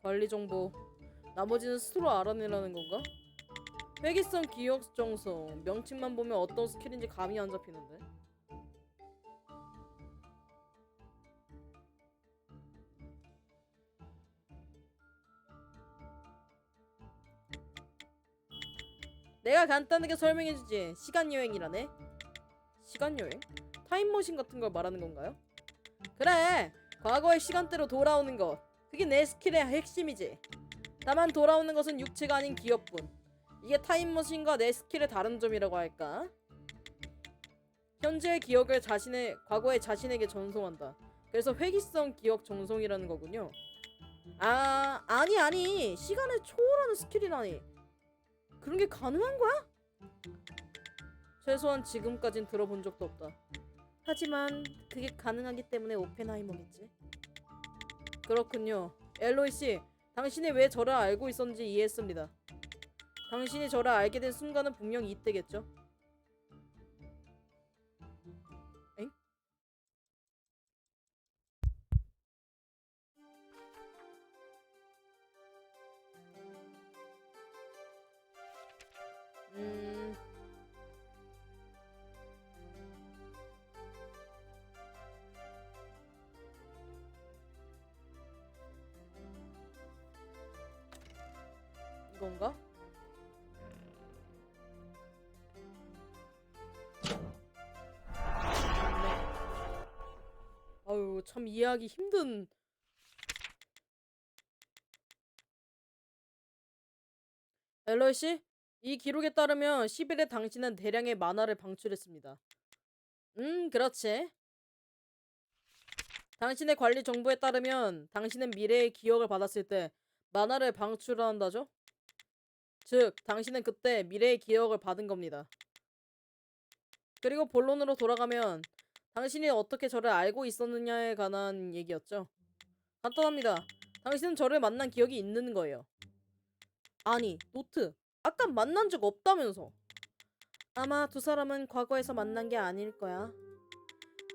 관리 정보. 나머지는 스스로 알아내라는 건가? 회기성 기억 정성. 명칭만 보면 어떤 스킬인지 감이 안 잡히는데. 내가 간단하게 설명해주지. 시간여행이라네. 시간여행? 타임머신 같은 걸 말하는 건가요? 그래! 과거의 시간대로 돌아오는 것. 그게 내 스킬의 핵심이지. 다만 돌아오는 것은 육체가 아닌 기억뿐. 이게 타임머신과 내 스킬의 다른 점이라고 할까? 현재의 기억을 과거의 자신에게 전송한다. 그래서 회귀성 기억 전송이라는 거군요. 아니. 시간을 초월하는 스킬이라니. 그런 게 가능한 거야? 최소한 지금까진 들어본 적도 없다. 하지만 그게 가능하기 때문에 오펜하이머겠지. 그렇군요. 엘로이 씨, 당신이 왜 저를 알고 있었는지 이해했습니다. 당신이 저를 알게 된 순간은 분명 이때겠죠? 엥? 이건가? 아유, 참 이해하기 힘든. 엘로이 씨, 이 기록에 따르면 10일에 당신은 대량의 만화를 방출했습니다. 그렇지. 당신의 관리 정보에 따르면 당신은 미래의 기억을 받았을 때 만화를 방출한다죠? 즉, 당신은 그때 미래의 기억을 받은 겁니다. 그리고 본론으로 돌아가면 당신이 어떻게 저를 알고 있었느냐에 관한 얘기였죠. 간단합니다. 당신은 저를 만난 기억이 있는 거예요. 아니, 노트. 아까 만난 적 없다면서. 아마 두 사람은 과거에서 만난 게 아닐 거야.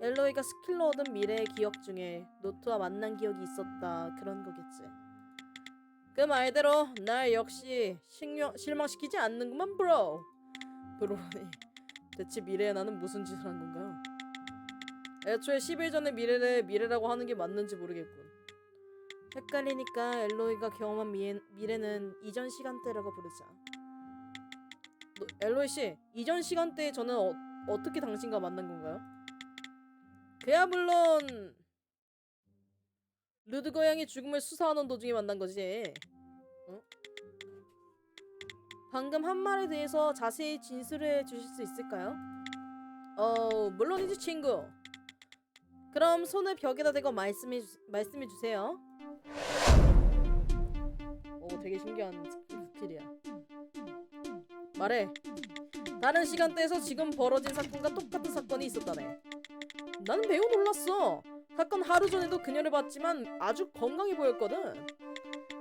엘로이가 스킬로 얻은 미래의 기억 중에 노트와 만난 기억이 있었다. 그런 거겠지. 그 말대로 날 역시 실망시키지 않는구만, 브로. 브로라니. 대체 미래의 나는 무슨 짓을 한 건가요? 애초에 10일 전의 미래를 미래라고 하는 게 맞는지 모르겠군. 헷갈리니까 엘로이가 경험한 미래는 이전 시간대라고 부르자. 엘로이 씨, 이전 시간대에 저는 어떻게 당신과 만난 건가요? 그야 물론 루드 고양이 죽음을 수사하는 도중에 만난 거지. 어? 방금 한 말에 대해서 자세히 진술해 주실 수 있을까요? 물론이지 친구. 그럼 손을 벽에다 대고 말씀해 주세요. 되게 신기한 스킬이야. 말해. 다른 시간대에서 지금 벌어진 사건과 똑같은 사건이 있었다네. 나는 매우 놀랐어. 사건 하루 전에도 그녀를 봤지만 아주 건강해 보였거든.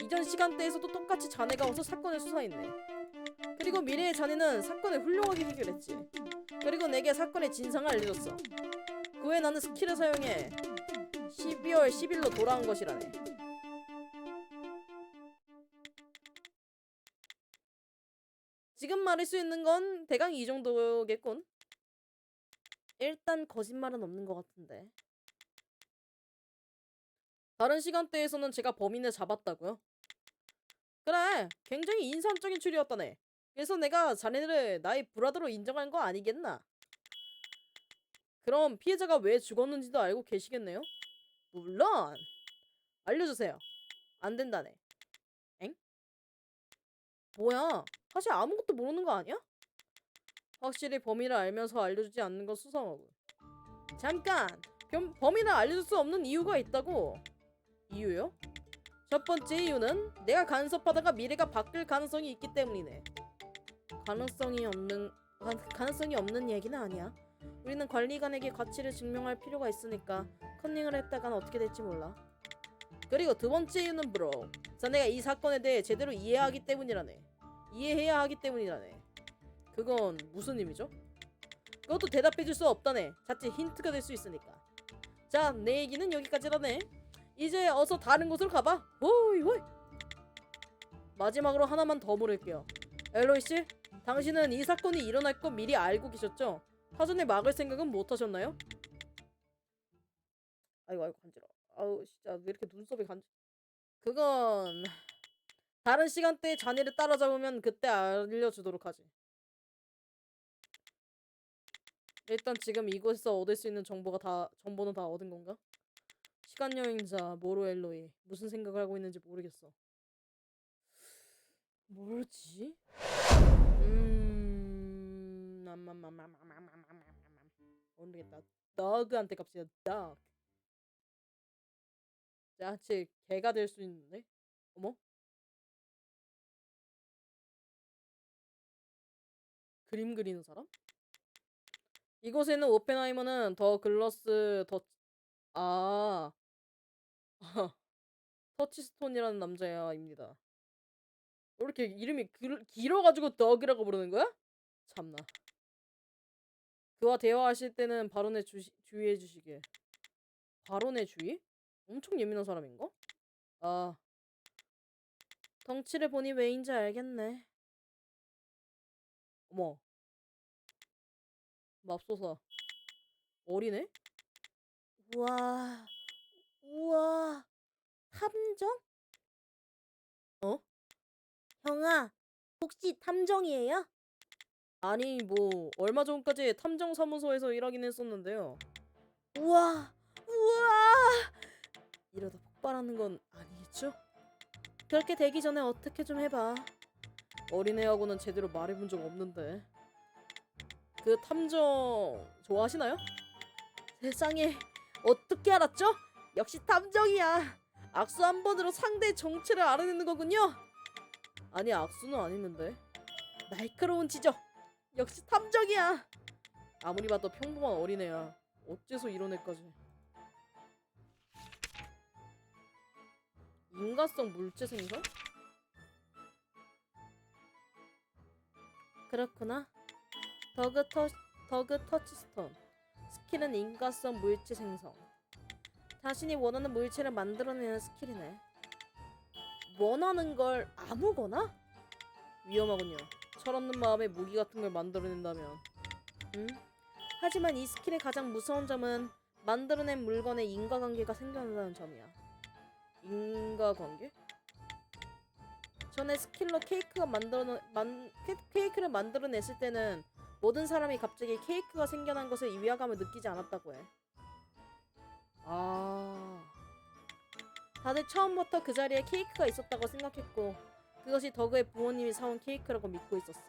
이전 시간대에서도 똑같이 자네가 와서 사건을 수사했네. 그리고 미래의 자네는 사건을 훌륭하게 해결했지. 그리고 내게 사건의 진상을 알려줬어. 그 후에 나는 스킬을 사용해 12월 10일로 돌아온 것이라네. 지금 말할 수 있는 건 대강 이 정도겠군. 일단 거짓말은 없는 것 같은데. 다른 시간대에서는 제가 범인을 잡았다고요? 그래, 굉장히 인상적인 추리였다네. 그래서 내가 자네를 나의 브라더로 인정한 거 아니겠나? 그럼 피해자가 왜 죽었는지도 알고 계시겠네요? 물론! 알려주세요. 안 된다네. 엥? 뭐야? 사실 아무것도 모르는 거 아니야? 확실히 범인을 알면서 알려주지 않는 건 수상하고. 잠깐! 범인을 알려줄 수 없는 이유가 있다고. 이유요? 첫 번째 이유는 내가 간섭하다가 미래가 바뀔 가능성이 있기 때문이네. 가능성이 없는 얘기는 아니야. 우리는 관리관에게 가치를 증명할 필요가 있으니까 컨닝을 했다간 어떻게 될지 몰라. 그리고 두 번째 이유는 브로. 자네가 이 사건에 대해 제대로 이해해야 하기 때문이라네. 그건 무슨 의미죠? 그것도 대답해줄 수 없다네. 자칫 힌트가 될 수 있으니까. 자, 내 얘기는 여기까지라네. 이제 어서 다른 곳으로 가봐. 호이. 마지막으로 하나만 더 물을게요. 엘로이 씨, 당신은 이 사건이 일어날 거 미리 알고 계셨죠? 사전에 막을 생각은 못 하셨나요? 아이고 간지러. 아우 진짜 왜 이렇게 눈썹이 그건 다른 시간대에 자네를 따라잡으면 그때 알려주도록 하지. 일단 지금 이곳에서 얻을 수 있는 정보는 다 얻은 건가? 시간 여행자 모로 엘로이 무슨 생각을 하고 있는지 모르겠어. 뭐지? 모르겠다. 더그한테 갑시다. 덕. 자치 개가 될 수 있는데? 어머? 그림 그리는 사람? 이곳에는 오펜하이머는 더 글러스 아 터치스톤이라는 남자입니다. 왜 이렇게 이름이 길어가지고 덕이라고 부르는 거야? 참나. 그와 대화하실 때는 발언에 주의해 주시길. 발언에 주의? 엄청 예민한 사람인가? 아, 덩치를 보니 왜인지 알겠네. 어머, 맙소사. 어리네? 우와, 탐정? 어? 형아, 혹시 탐정이에요? 아니, 뭐 얼마 전까지 탐정 사무소에서 일하긴 했었는데요. 우와, 이러다 폭발하는 건 아니겠죠? 그렇게 되기 전에 어떻게 좀 해봐. 어린애하고는 제대로 말해본 적 없는데. 그 탐정 좋아하시나요? 세상에, 어떻게 알았죠? 역시 탐정이야. 악수 한 번으로 상대의 정체를 알아내는 거군요. 아니 악수는 안 했는데. 날카로운 지적. 역시 탐정이야. 아무리 봐도 평범한 어린애야. 어째서 이런 애까지. 인과성 물체 생성? 그렇구나. 더그 터치스톤. 스킬은 인과성 물체 생성. 자신이 원하는 물체를 만들어내는 스킬이네. 원하는 걸 아무거나? 위험하군요. 철없는 마음에 무기 같은 걸 만들어낸다면. 하지만 이 스킬의 가장 무서운 점은 만들어낸 물건에 인과관계가 생겨난다는 점이야. 인과관계? 전에 스킬로 케이크를 만들어냈을 때는 모든 사람이 갑자기 케이크가 생겨난 것에 위화감을 느끼지 않았다고 해. 다들 처음부터 그 자리에 케이크가 있었다고 생각했고 그것이 더그의 부모님이 사온 케이크라고 믿고 있었어.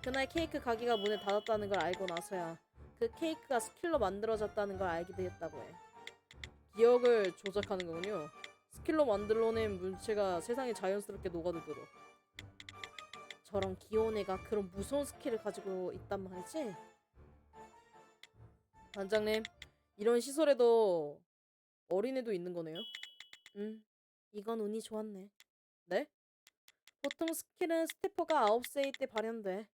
그날 케이크 가게가 문을 닫았다는 걸 알고 나서야 그 케이크가 스킬로 만들어졌다는 걸 알게 되었다고 해. 기억을 조작하는 거군요. 스킬로 만들어낸 물체가 세상에 자연스럽게 녹아들도록. 저런 귀여운 애가 그런 무서운 스킬을 가지고 있단 말이지? 반장님, 이런 시설에도 어린애도 있는 거네요? 이건 운이 좋았네. 네? 보통 스킬은 스태퍼가 9세일 때 발현돼.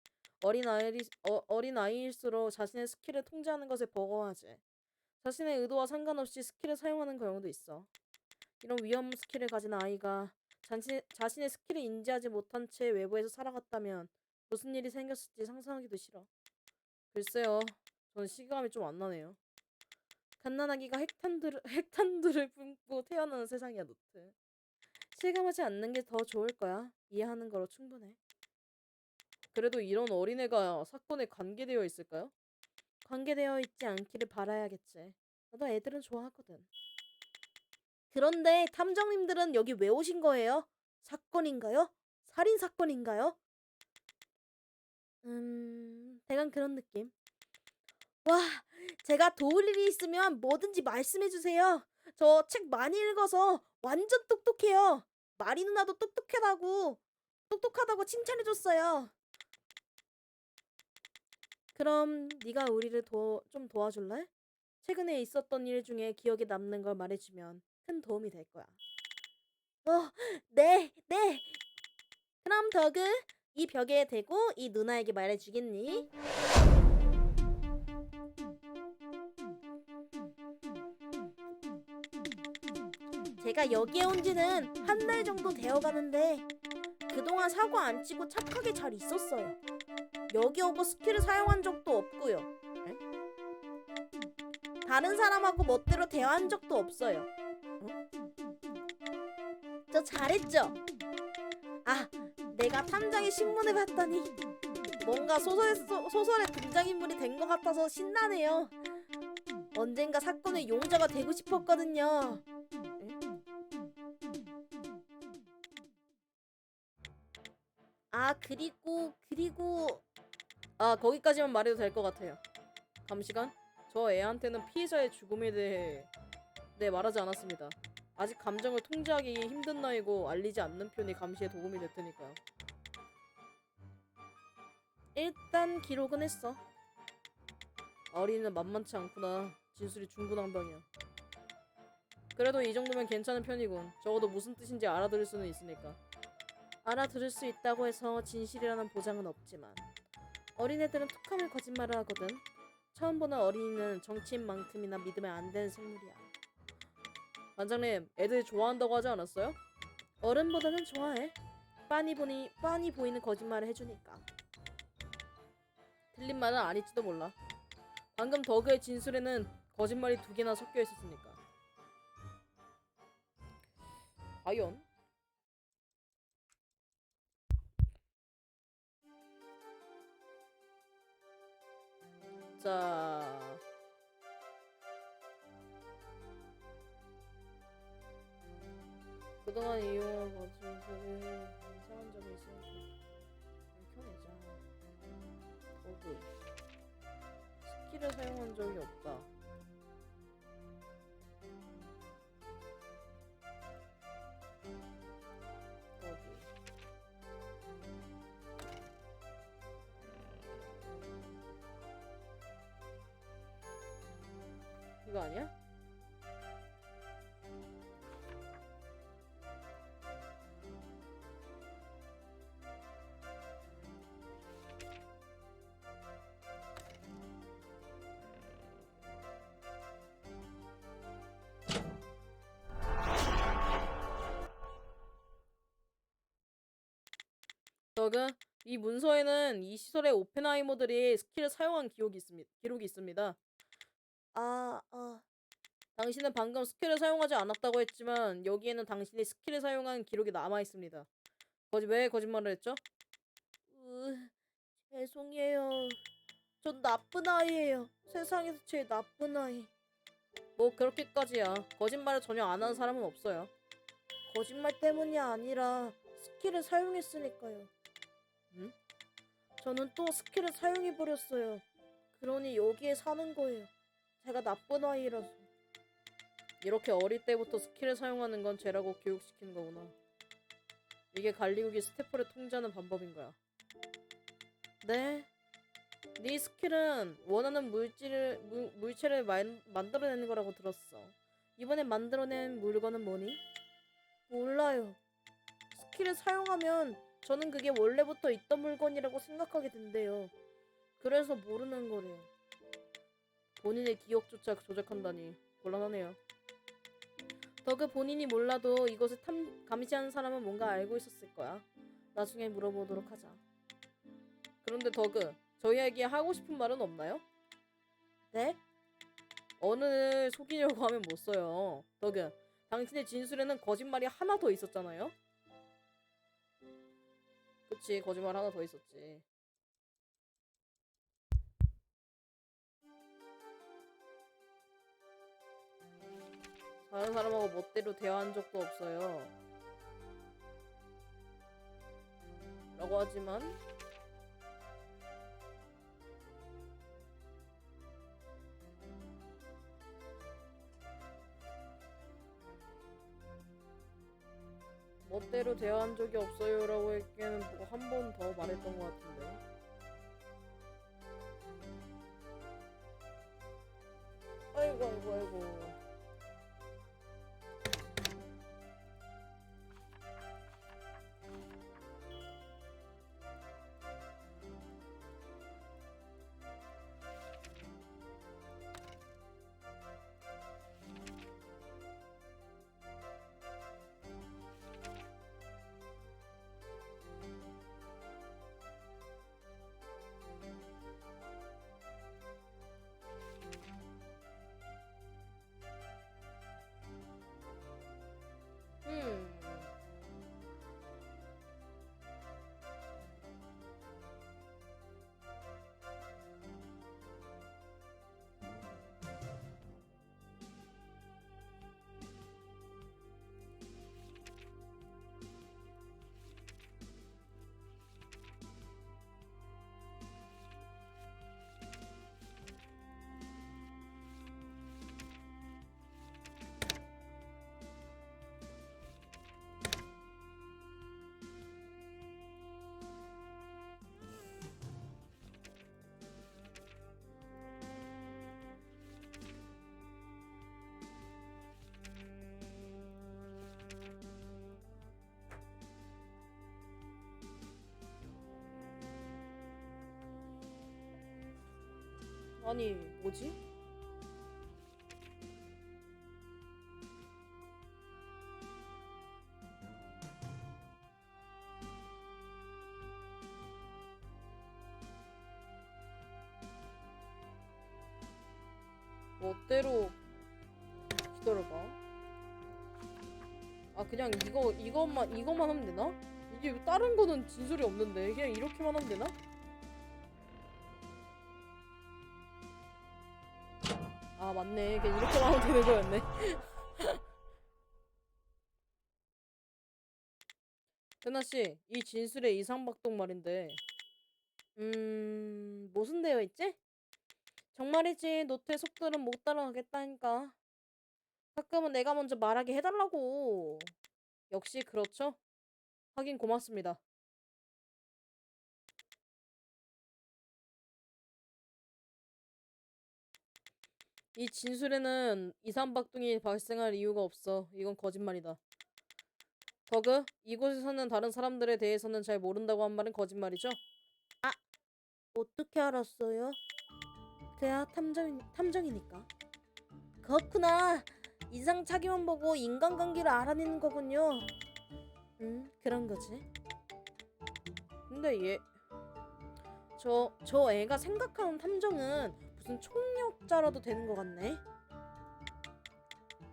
어린아이일수록 자신의 스킬을 통제하는 것에 버거워하지. 자신의 의도와 상관없이 스킬을 사용하는 경우도 있어. 이런 위험 스킬을 가진 아이가 자신의 스킬을 인지하지 못한 채 외부에서 살아갔다면 무슨 일이 생겼을지 상상하기도 싫어. 글쎄요. 저는 시감이 좀 안 나네요. 갓난아기가 핵탄두를 뿜고 태어나는 세상이야, 노트. 실감하지 않는 게 더 좋을 거야. 이해하는 거로 충분해. 그래도 이런 어린애가 사건에 관계되어 있을까요? 관계되어 있지 않기를 바라야겠지. 나도 애들은 좋아하거든. 그런데 탐정님들은 여기 왜 오신 거예요? 사건인가요? 살인 사건인가요? 대강 그런 느낌. 와, 제가 도울 일이 있으면 뭐든지 말씀해주세요. 저 책 많이 읽어서 완전 똑똑해요. 마리 누나도 똑똑하다고 칭찬해줬어요. 그럼 네가 우리를 좀 도와줄래? 최근에 있었던 일 중에 기억에 남는 걸 말해주면 큰 도움이 될 거야. 네. 그럼 더그, 이 벽에 대고 이 누나에게 말해주겠니? 제가 여기에 온 지는 한 달 정도 되어가는데 그동안 사고 안 치고 착하게 잘 있었어요. 여기 오고 스킬을 사용한 적도 없고요. 다른 사람하고 멋대로 대화한 적도 없어요. 저 잘했죠? 내가 탐정의 신문을 봤더니 뭔가 소설에 등장인물이 된 것 같아서 신나네요. 언젠가 사건의 용자가 되고 싶었거든요. 그리고 거기까지만 말해도 될 것 같아요. 감시관? 저 애한테는 피해자의 죽음에 대해 말하지 않았습니다. 아직 감정을 통제하기 힘든 나이고 알리지 않는 편이 감시에 도움이 될 테니까요. 일단 기록은 했어. 어린이는 만만치 않구나. 진술이 중구난방이야. 그래도 이 정도면 괜찮은 편이군. 적어도 무슨 뜻인지 알아들을 수는 있으니까. 알아들을 수 있다고 해서 진실이라는 보장은 없지만 어린애들은 툭하면 거짓말을 하거든. 처음 보는 어린이는 정치인만큼이나 믿으면 안 되는 생물이야. 반장님, 애들 좋아한다고 하지 않았어요? 어른보다는 좋아해. 빤히 보이는 거짓말을 해주니까. 틀린 말은 아닐지도 몰라. 방금 더그의 진술에는 거짓말이 2개나 섞여 있었으니까. 과연? 자, 그동안 이용한 거짓말을 이상한 점이 있으면 밝혀내자. 더그 스킬을 사용한 적이 없다. 그거 아니야? 저그 이 문서에는 이 시설의 오펜하이머들이 스킬을 사용한 기록이 있습니다. 당신은 방금 스킬을 사용하지 않았다고 했지만 여기에는 당신이 스킬을 사용한 기록이 남아 있습니다. 왜 거짓말을 했죠? 죄송해요. 전 나쁜 아이예요. 세상에서 제일 나쁜 아이. 뭐 그렇게까지야. 거짓말을 전혀 안 하는 사람은 없어요. 거짓말 때문이 아니라 스킬을 사용했으니까요. 응? 저는 또 스킬을 사용해버렸어요. 그러니 여기에 사는 거예요. 제가 나쁜 아이라서. 이렇게 어릴 때부터 스킬을 사용하는 건 죄라고 교육시키는 거구나. 이게 갈리오기 스태프를 통제하는 방법인 거야. 네? 네 스킬은 원하는 물체를 만들어내는 거라고 들었어. 이번에 만들어낸 물건은 뭐니? 몰라요. 스킬을 사용하면 저는 그게 원래부터 있던 물건이라고 생각하게 된대요. 그래서 모르는 거래요. 본인의 기억조차 조작한다니 곤란하네요. 더그 본인이 몰라도 이것을 감시하는 사람은 뭔가 알고 있었을 거야. 나중에 물어보도록 하자. 그런데 더그, 저희에게 하고 싶은 말은 없나요? 네? 어느 속이려고 하면 못 써요. 더그, 당신의 진술에는 거짓말이 하나 더 있었잖아요? 그치, 거짓말 하나 더 있었지. 다른 사람하고 멋대로 대화한 적도 없어요. 라고 하지만 멋대로 대화한 적이 없어요 라고 했기에는 뭐 한 번 더 말했던 것 같은데. 아이고. 음. 아니, 뭐지? 멋대로 기다려봐. 아, 그냥 이것만 하면 되나? 이게 다른 거는 진술이 없는데 그냥 이렇게만 하면 되나? 아, 맞네. 그냥 이렇게만 하면 되는 거였네. 테나씨, 이 진술의 이상박동 말인데 무슨 되어 있지? 정말이지, 노트의 속도는 못 따라가겠다니까. 가끔은 내가 먼저 말하게 해달라고. 역시 그렇죠? 하긴 고맙습니다. 이 진술에는 이산박동이 발생할 이유가 없어. 이건 거짓말이다. 버그, 이곳에 사는 다른 사람들에 대해서는 잘 모른다고 한 말은 거짓말이죠? 아, 어떻게 알았어요? 그야 탐정이니까. 그렇구나. 이상차기만 보고 인간관계를 알아내는 거군요. 그런 거지. 근데 저 애가 생각하는 탐정은 무슨 총력자라도 되는 것 같네.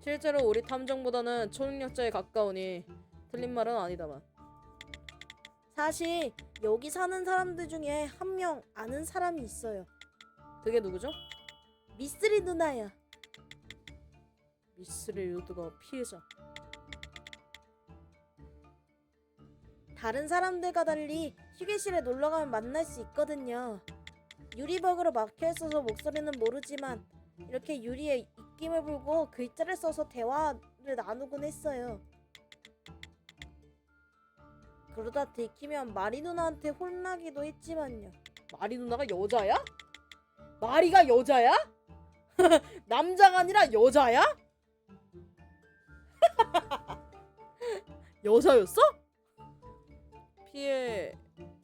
실제로 우리 탐정보다는 총력자에 가까우니 틀린 말은 아니다만. 사실 여기 사는 사람들 중에 한 명 아는 사람이 있어요. 그게 누구죠? 미쓰리 누나야. 미쓰리 누나가 피해자. 다른 사람들과 달리 휴게실에 놀러가면 만날 수 있거든요. 유리벽으로 막혀있어서 목소리는 모르지만 이렇게 유리에 입김을 불고 글자를 써서 대화를 나누곤 했어요. 그러다 들키면 마리 누나한테 혼나기도 했지만요. 마리 누나가 여자야? 마리가 여자야? 남자가 아니라 여자야? 여자였어?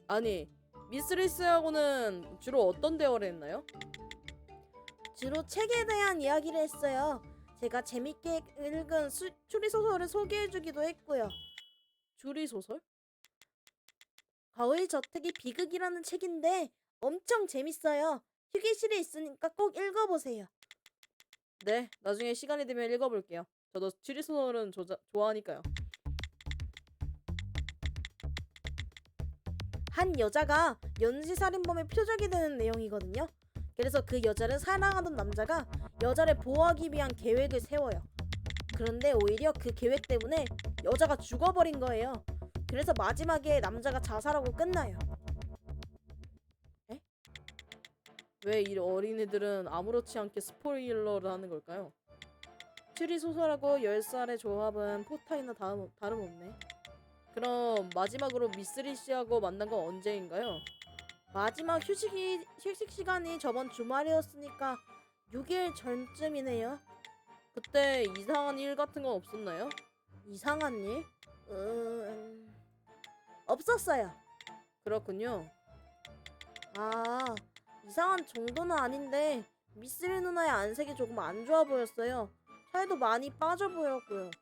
아니 미스리스하고는 주로 어떤 대화를 했나요? 주로 책에 대한 이야기를 했어요. 제가 재밌게 읽은 추리소설을 소개해주기도 했고요. 추리소설? 거울 저택의 비극이라는 책인데 엄청 재밌어요. 휴게실에 있으니까 꼭 읽어보세요. 네, 나중에 시간이 되면 읽어볼게요. 저도 추리소설은 좋아하니까요. 한 여자가 연쇄살인범의 표적이 되는 내용이거든요. 그래서 그 여자를 사랑하던 남자가 여자를 보호하기 위한 계획을 세워요. 그런데 오히려 그 계획 때문에 여자가 죽어버린 거예요. 그래서 마지막에 남자가 자살하고 끝나요. 에? 왜 이 어린이들은 아무렇지 않게 스포일러를 하는 걸까요? 추리소설하고 10살의 조합은 포타이나 다름없네. 그럼 마지막으로 미쓰리 씨하고 만난 건 언제인가요? 마지막 휴식 시간이 저번 주말이었으니까 6일 전쯤이네요. 그때 이상한 일 같은 건 없었나요? 이상한 일? 없었어요. 그렇군요. 아, 이상한 정도는 아닌데 미쓰리 누나의 안색이 조금 안 좋아 보였어요. 살도 많이 빠져 보였고요.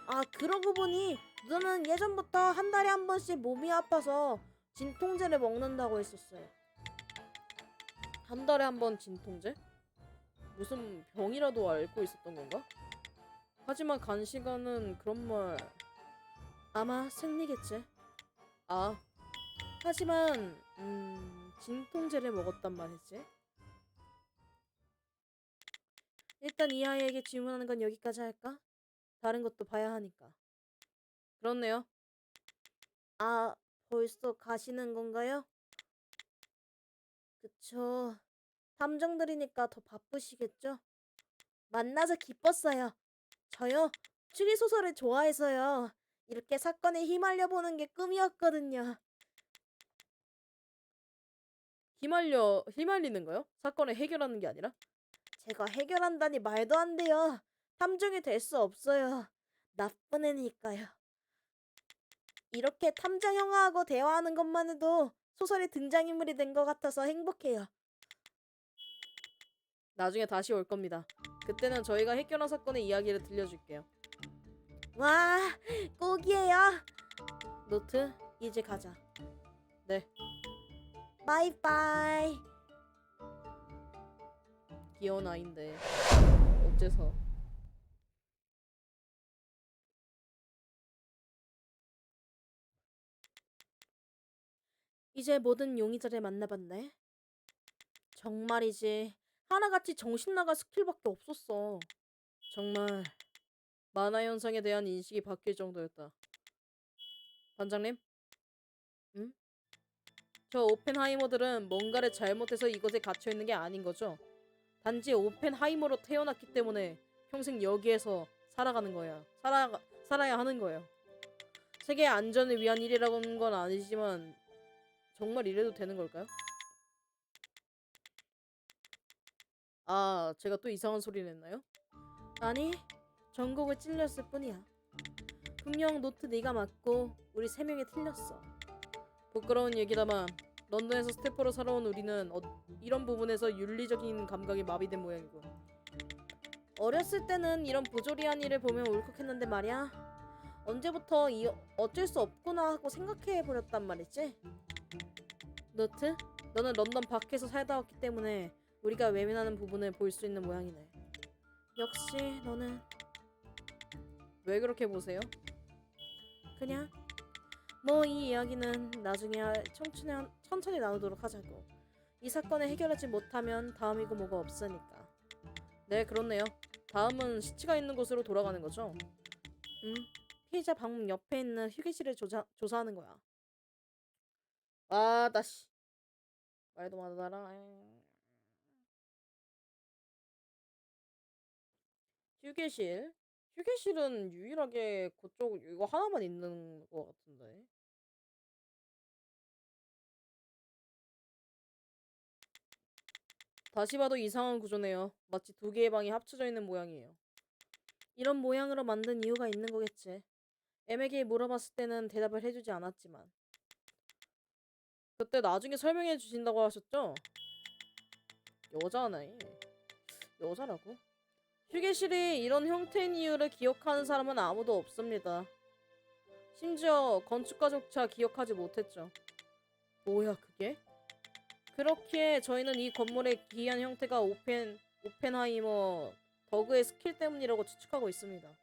아, 그러고 보니 누나는 예전부터 한 달에 한 번씩 몸이 아파서 진통제를 먹는다고 했었어요. 한 달에 한 번 진통제? 무슨 병이라도 앓고 있었던 건가? 하지만 간시간은 그런 말... 아마 생리겠지. 아, 하지만 진통제를 먹었단 말이지. 일단 이 아이에게 질문하는 건 여기까지 할까? 다른 것도 봐야 하니까. 그렇네요. 아, 벌써 가시는 건가요? 그쵸. 탐정들이니까 더 바쁘시겠죠? 만나서 기뻤어요. 저요? 추리소설을 좋아해서요. 이렇게 사건에 휘말려 보는 게 꿈이었거든요. 휘말리는 거요? 사건을 해결하는 게 아니라? 제가 해결한다니 말도 안 돼요. 탐정이 될 수 없어요. 나쁜 애니까요. 이렇게 탐정 형아하고 대화하는 것만 해도 소설의 등장인물이 된 것 같아서 행복해요. 나중에 다시 올 겁니다. 그때는 저희가 해결한 사건의 이야기를 들려줄게요. 와, 꼭이에요. 노트, 이제 가자. 네. 바이바이. 귀여운 아인데 어째서. 이제 모든 용의자를 만나봤네. 정말이지. 하나같이 정신나갈 스킬밖에 없었어. 정말 만화 현상에 대한 인식이 바뀔 정도였다. 반장님? 응? 저 오펜하이머들은 뭔가를 잘못해서 이곳에 갇혀있는 게 아닌 거죠? 단지 오펜하이머로 태어났기 때문에 평생 여기에서 살아가는 거야. 살아야 하는 거예요. 세계 안전을 위한 일이라고는 건 아니지만 정말 이래도 되는 걸까요? 아, 제가 또 이상한 소리를 했나요? 아니, 전곡을 찔렸을 뿐이야. 분명 노트 네가 맞고 우리 세 명이 틀렸어. 부끄러운 얘기다만 런던에서 스태퍼로 살아온 우리는 이런 부분에서 윤리적인 감각이 마비된 모양이군. 어렸을 때는 이런 부조리한 일을 보면 울컥했는데 말이야. 언제부터 어쩔 수 없구나 하고 생각해버렸단 말이지. 노트? 너는 런던 밖에서 살다 왔기 때문에 우리가 외면하는 부분을 볼 수 있는 모양이네. 역시 너는... 왜 그렇게 보세요? 그냥 뭐 이 이야기는 나중에 천천히 나누도록 하자고. 이 사건을 해결하지 못하면 다음이고 뭐가 없으니까. 네, 그렇네요. 다음은 시체가 있는 곳으로 돌아가는 거죠? 피해자 방문 옆에 있는 휴게실을 조사하는 거야. 아, 나씨. 말도 많아라. 휴게실? 휴게실은 유일하게 그쪽 이거 하나만 있는 것 같은데. 다시 봐도 이상한 구조네요. 마치 두 개의 방이 합쳐져 있는 모양이에요. 이런 모양으로 만든 이유가 있는 거겠지. M에게 물어봤을 때는 대답을 해주지 않았지만. 그때 나중에 설명해 주신다고 하셨죠? 여자네. 여자라고? 휴게실이 이런 형태인 이유를 기억하는 사람은 아무도 없습니다. 심지어 건축가조차 기억하지 못했죠. 뭐야 그게? 그렇기에 저희는 이 건물의 기이한 형태가 오펜하이머 더그의 스킬 때문이라고 추측하고 있습니다.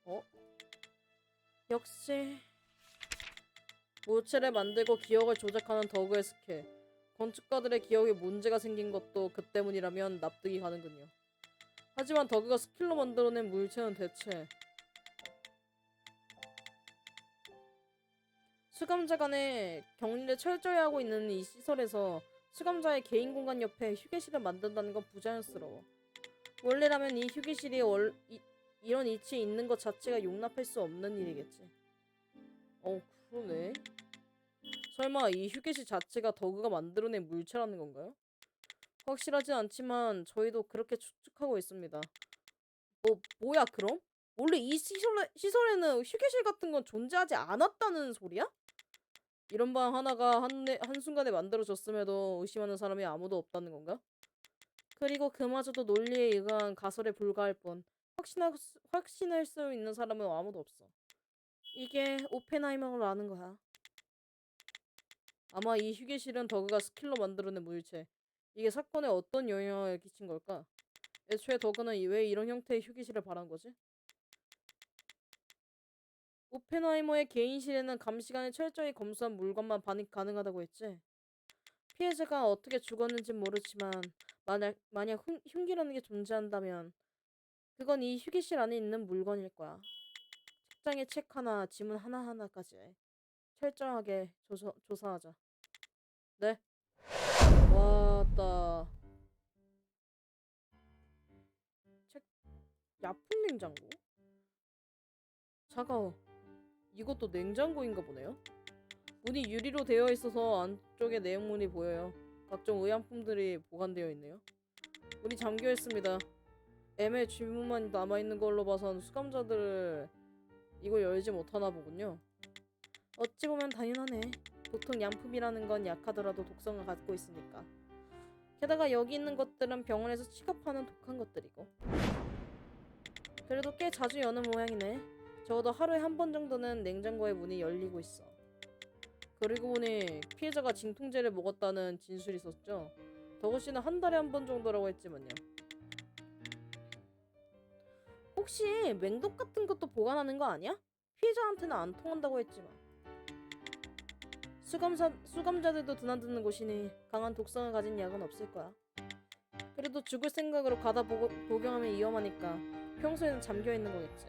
어? 역시 물체를 만들고 기억을 조작하는 더그의 스킬. 건축가들의 기억에 문제가 생긴 것도 그 때문이라면 납득이 가는군요. 하지만 더그가 스킬로 만들어낸 물체는 대체... 수감자 간의 격리를 철저히 하고 있는 이 시설에서 수감자의 개인 공간 옆에 휴게실을 만든다는 건 부자연스러워. 원래라면 이 휴게실이 이런 위치에 있는 것 자체가 용납할 수 없는 일이겠지. 그러네. 설마 이 휴게실 자체가 더그가 만들어낸 물체라는 건가요? 확실하진 않지만 저희도 그렇게 추측하고 있습니다. 뭐야 그럼? 원래 이 시설에는 휴게실 같은 건 존재하지 않았다는 소리야? 이런 방 하나가 한순간에 만들어졌음에도 의심하는 사람이 아무도 없다는 건가? 그리고 그마저도 논리에 의한 가설에 불과할 뿐 확신할 수 있는 사람은 아무도 없어. 이게 오펜하이머라는 거야. 아마 이 휴게실은 더그가 스킬로 만들어낸 물체. 이게 사건에 어떤 영향을 끼친 걸까? 애초에 더그는 왜 이런 형태의 휴게실을 바란 거지? 오펜하이머의 개인실에는 감시관을 철저히 검수한 물건만 반입 가능하다고 했지. 피해자가 어떻게 죽었는진 모르지만 만약 흉기라는 게 존재한다면 그건 이 휴게실 안에 있는 물건일 거야. 책장에 책 하나, 지문 하나하나까지 철저하게 조사하자. 네. 왔다. 야품 냉장고? 차가워. 이것도 냉장고인가 보네요. 문이 유리로 되어 있어서 안쪽에 내용물이 보여요. 각종 의약품들이 보관되어 있네요. 문이 잠겨 있습니다. M의 주문만 남아있는 걸로 봐선 수감자들을 이걸 열지 못하나 보군요. 어찌 보면 당연하네. 보통 약품이라는 건 약하더라도 독성을 갖고 있으니까. 게다가 여기 있는 것들은 병원에서 취급하는 독한 것들이고. 그래도 꽤 자주 여는 모양이네. 적어도 하루에 한 번 정도는 냉장고의 문이 열리고 있어. 그리고 보니 피해자가 진통제를 먹었다는 진술이 있었죠. 더구씨는 한 달에 한 번 정도라고 했지만요. 혹시 맹독 같은 것도 보관하는 거 아니야? 피해자한테는 안 통한다고 했지만. 수감자들도 드나드는 곳이니 강한 독성을 가진 약은 없을 거야. 그래도 죽을 생각으로 가다 복용하면 위험하니까 평소에는 잠겨있는 거겠지.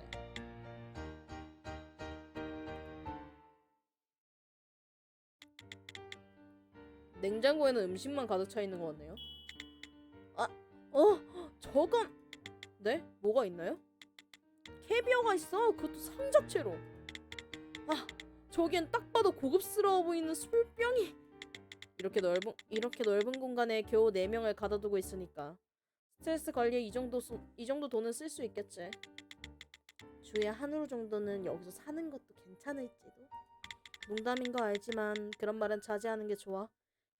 냉장고에는 음식만 가득 차 있는 것 같네요. 저건... 네? 뭐가 있나요? 캐비어가 있어. 그것도 상 자체로. 저기엔 딱 봐도 고급스러워 보이는 술병이. 이렇게 넓은 공간에 겨우 4명을 가둬두고 있으니까 스트레스 관리에 이 정도 돈은 쓸 수 있겠지. 주에 한우 정도는 여기서 사는 것도 괜찮을지도. 농담인 거 알지만 그런 말은 자제하는 게 좋아.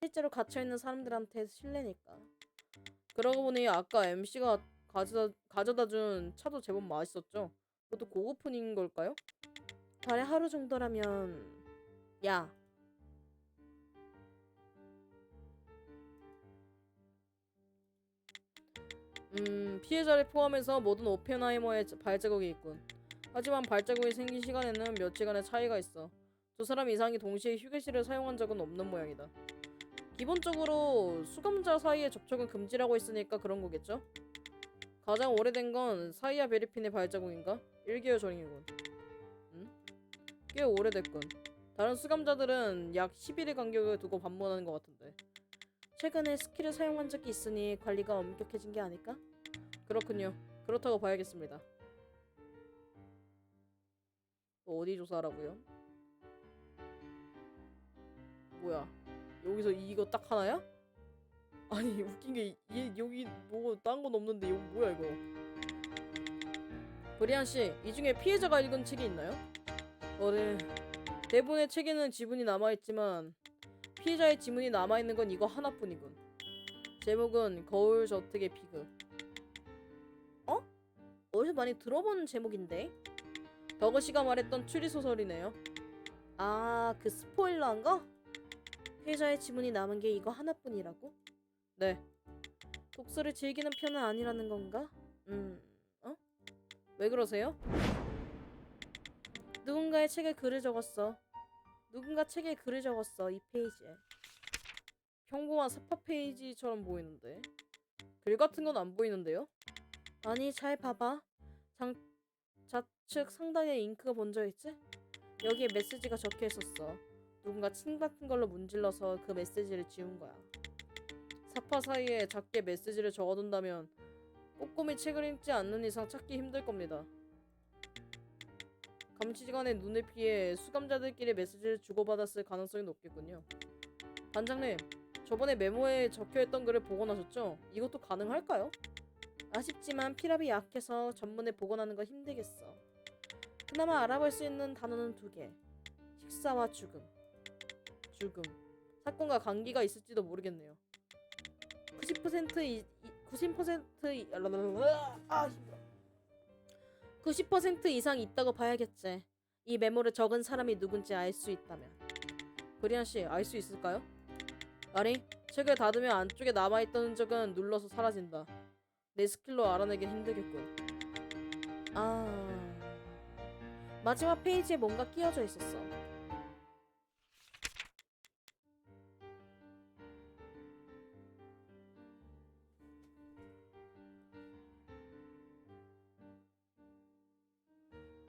실제로 갇혀있는 사람들한테 실례니까. 그러고 보니 아까 MC가 가져다 준 차도 제법 맛있었죠? 그것도 고급품인 걸까요? 달에 하루 정도라면... 야, 피해자를 포함해서 모든 오펜하이머의 발자국이 있군. 하지만 발자국이 생긴 시간에는 며칠간의 차이가 있어. 두 사람 이상이 동시에 휴게실을 사용한 적은 없는 모양이다. 기본적으로 수감자 사이의 접촉은 금지라고 했으니까 그런 거겠죠? 가장 오래된 건 사이아 베리핀의 발자국인가? 1개월 전이군. 꽤 오래됐군. 다른 수감자들은 약 11일 간격을 두고 반문하는 것 같은데. 최근에 스킬을 사용한 적이 있으니 관리가 엄격해진 게 아닐까? 그렇군요. 그렇다고 봐야겠습니다. 또 어디 조사하라고요? 뭐야? 여기서 이거 딱 하나야? 아니 웃긴 게 여기 뭐 딴 건 없는데 이거 뭐야 이거? 브리안 씨, 이 중에 피해자가 읽은 책이 있나요? 네. 대부분의 책에는 지문이 남아있지만 피해자의 지문이 남아있는 건 이거 하나뿐이군. 제목은 거울 저택의 비극. 어? 어디서 많이 들어본 제목인데? 더그씨가 말했던 추리소설이네요. 아, 그 스포일러한 거? 피해자의 지문이 남은 게 이거 하나뿐이라고? 네. 독서를 즐기는 편은 아니라는 건가? 어? 왜 그러세요? 누군가 책에 글을 적었어. 이 페이지에. 평범한 사파 페이지처럼 보이는데 글 같은 건 안 보이는데요? 아니 잘 봐봐. 좌측 상단에 잉크가 번져 있지? 여기에 메시지가 적혀 있었어. 누군가 침 같은 걸로 문질러서 그 메시지를 지운 거야. 사파 사이에 작게 메시지를 적어둔다면 꼼꼼히 책을 읽지 않는 이상 찾기 힘들 겁니다. 감시관의 눈을 피해 수감자들끼리 메시지를 주고받았을 가능성이 높겠군요. 반장님, 저번에 메모에 적혀있던 글을 복원하셨죠? 이것도 가능할까요? 아쉽지만 피랍이 약해서 전문에 복원하는 건 힘들겠어. 그나마 알아볼 수 있는 단어는 2개. 식사와 죽음. 사건과 관계가 있을지도 모르겠네요. 90% 이상 있다고 봐야겠지. 이 메모를 적은 사람이 누군지 알 수 있다면. 브리안 씨, 알 수 있을까요? 아니, 책을 닫으면 안쪽에 남아있던 흔적은 눌러서 사라진다. 내 스킬로 알아내긴 힘들겠군. 마지막 페이지에 뭔가 끼워져 있었어.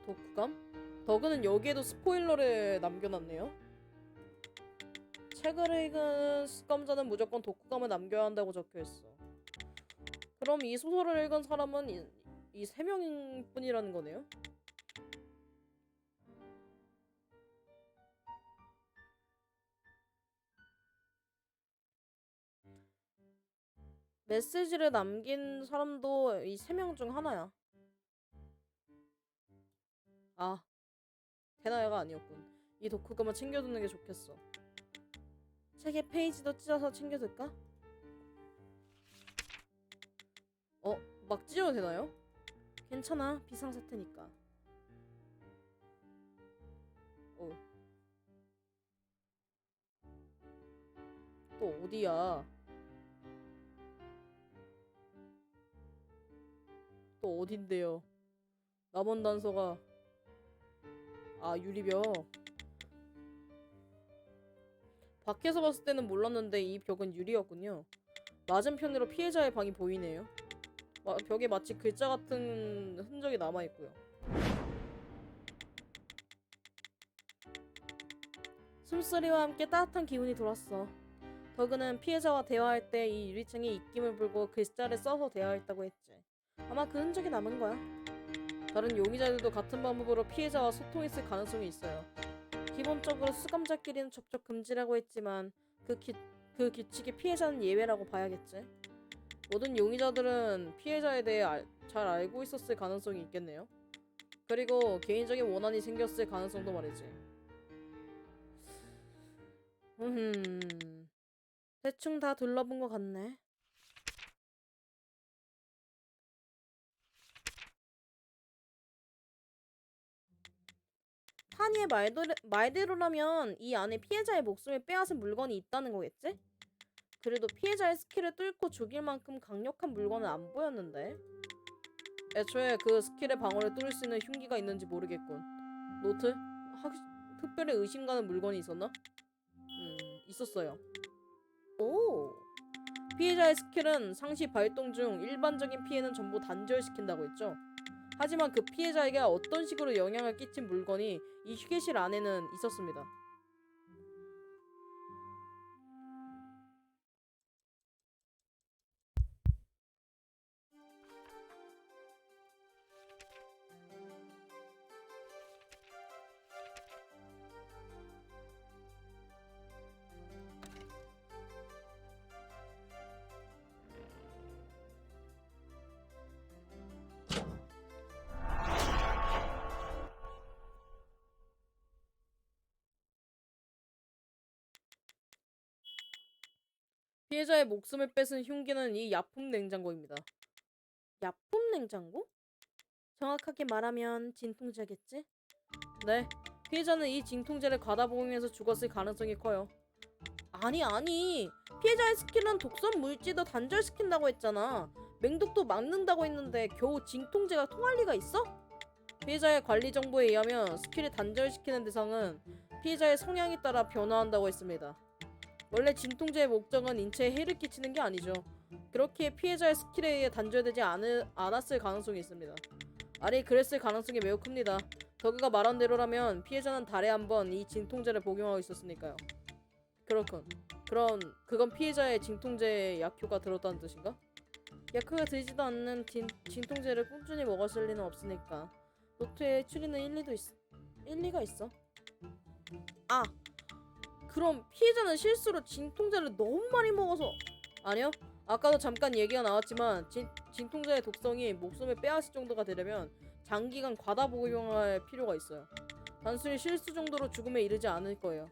독후감? 더그는 여기에도 스포일러를 남겨놨네요. 책을 읽은 수감자는 무조건 독후감을 남겨야 한다고 적혀있어. 그럼 이 소설을 읽은 사람은 이 3명 뿐이라는 거네요? 메시지를 남긴 사람도 이 3명 중 하나야. 아, 테나야가 아니었군. 이 독후감을 챙겨두는 게 좋겠어. 책의 페이지도 찢어서 챙겨둘까? 막 찢어도 되나요? 괜찮아, 비상사태니까. 또 어디야? 또 어딘데요? 남원 단서가 유리벽. 밖에서 봤을 때는 몰랐는데 이 벽은 유리였군요. 맞은편으로 피해자의 방이 보이네요. 벽에 마치 글자 같은 흔적이 남아있고요. 숨소리와 함께 따뜻한 기운이 돌았어. 더그는 피해자와 대화할 때 이 유리창에 입김을 불고 글자를 써서 대화했다고 했지. 아마 그 흔적이 남은 거야. 다른 용의자들도 같은 방법으로 피해자와 소통했을 가능성이 있어요. 기본적으로 수감자끼리는 접촉 금지라고 했지만 그 규칙의 피해자는 예외라고 봐야겠지. 모든 용의자들은 피해자에 대해 잘 알고 있었을 가능성이 있겠네요. 그리고 개인적인 원한이 생겼을 가능성도 말이지. 대충 다 둘러본 것 같네. 타니의 말대로라면 이 안에 피해자의 목숨을 빼앗은 물건이 있다는 거겠지? 그래도 피해자의 스킬을 뚫고 죽일 만큼 강력한 물건은 안 보였는데. 애초에 그 스킬의 방어를 뚫을 수 있는 흉기가 있는지 모르겠군. 노트? 특별히 의심 가는 물건이 있었나? 있었어요. 오. 피해자의 스킬은 상시 발동 중 일반적인 피해는 전부 단절시킨다고 했죠. 하지만 그 피해자에게 어떤 식으로 영향을 끼친 물건이 이 휴게실 안에는 있었습니다. 피해자의 목숨을 뺏은 흉기는 이 약품 냉장고입니다. 약품 냉장고? 정확하게 말하면 진통제겠지? 네, 피해자는 이 진통제를 과다 복용해서 죽었을 가능성이 커요. 아니, 피해자의 스킬은 독성 물질도 단절시킨다고 했잖아. 맹독도 막는다고 했는데 겨우 진통제가 통할 리가 있어? 피해자의 관리 정보에 의하면 스킬을 단절시키는 대상은 피해자의 성향에 따라 변화한다고 했습니다. 원래 진통제의 목적은 인체에 해를 끼치는 게 아니죠. 그렇게 피해자의 스킬에 의해 단절되지 않았을 가능성이 있습니다. 아니, 그랬을 가능성이 매우 큽니다. 더그가 말한 대로라면 피해자는 달에 한 번 이 진통제를 복용하고 있었으니까요. 그렇군. 그럼 그건 피해자의 진통제에 약효가 들었다는 뜻인가? 약효가 들지도 않는 진통제를 꾸준히 먹었을 리는 없으니까. 노트에 추리는 일리가 있어. 아! 그럼 피해자는 실수로 진통제를 너무 많이 먹어서. 아니요. 아까도 잠깐 얘기가 나왔지만 진통제의 독성이 목숨을 빼앗을 정도가 되려면 장기간 과다 복용할 필요가 있어요. 단순히 실수 정도로 죽음에 이르지 않을 거예요.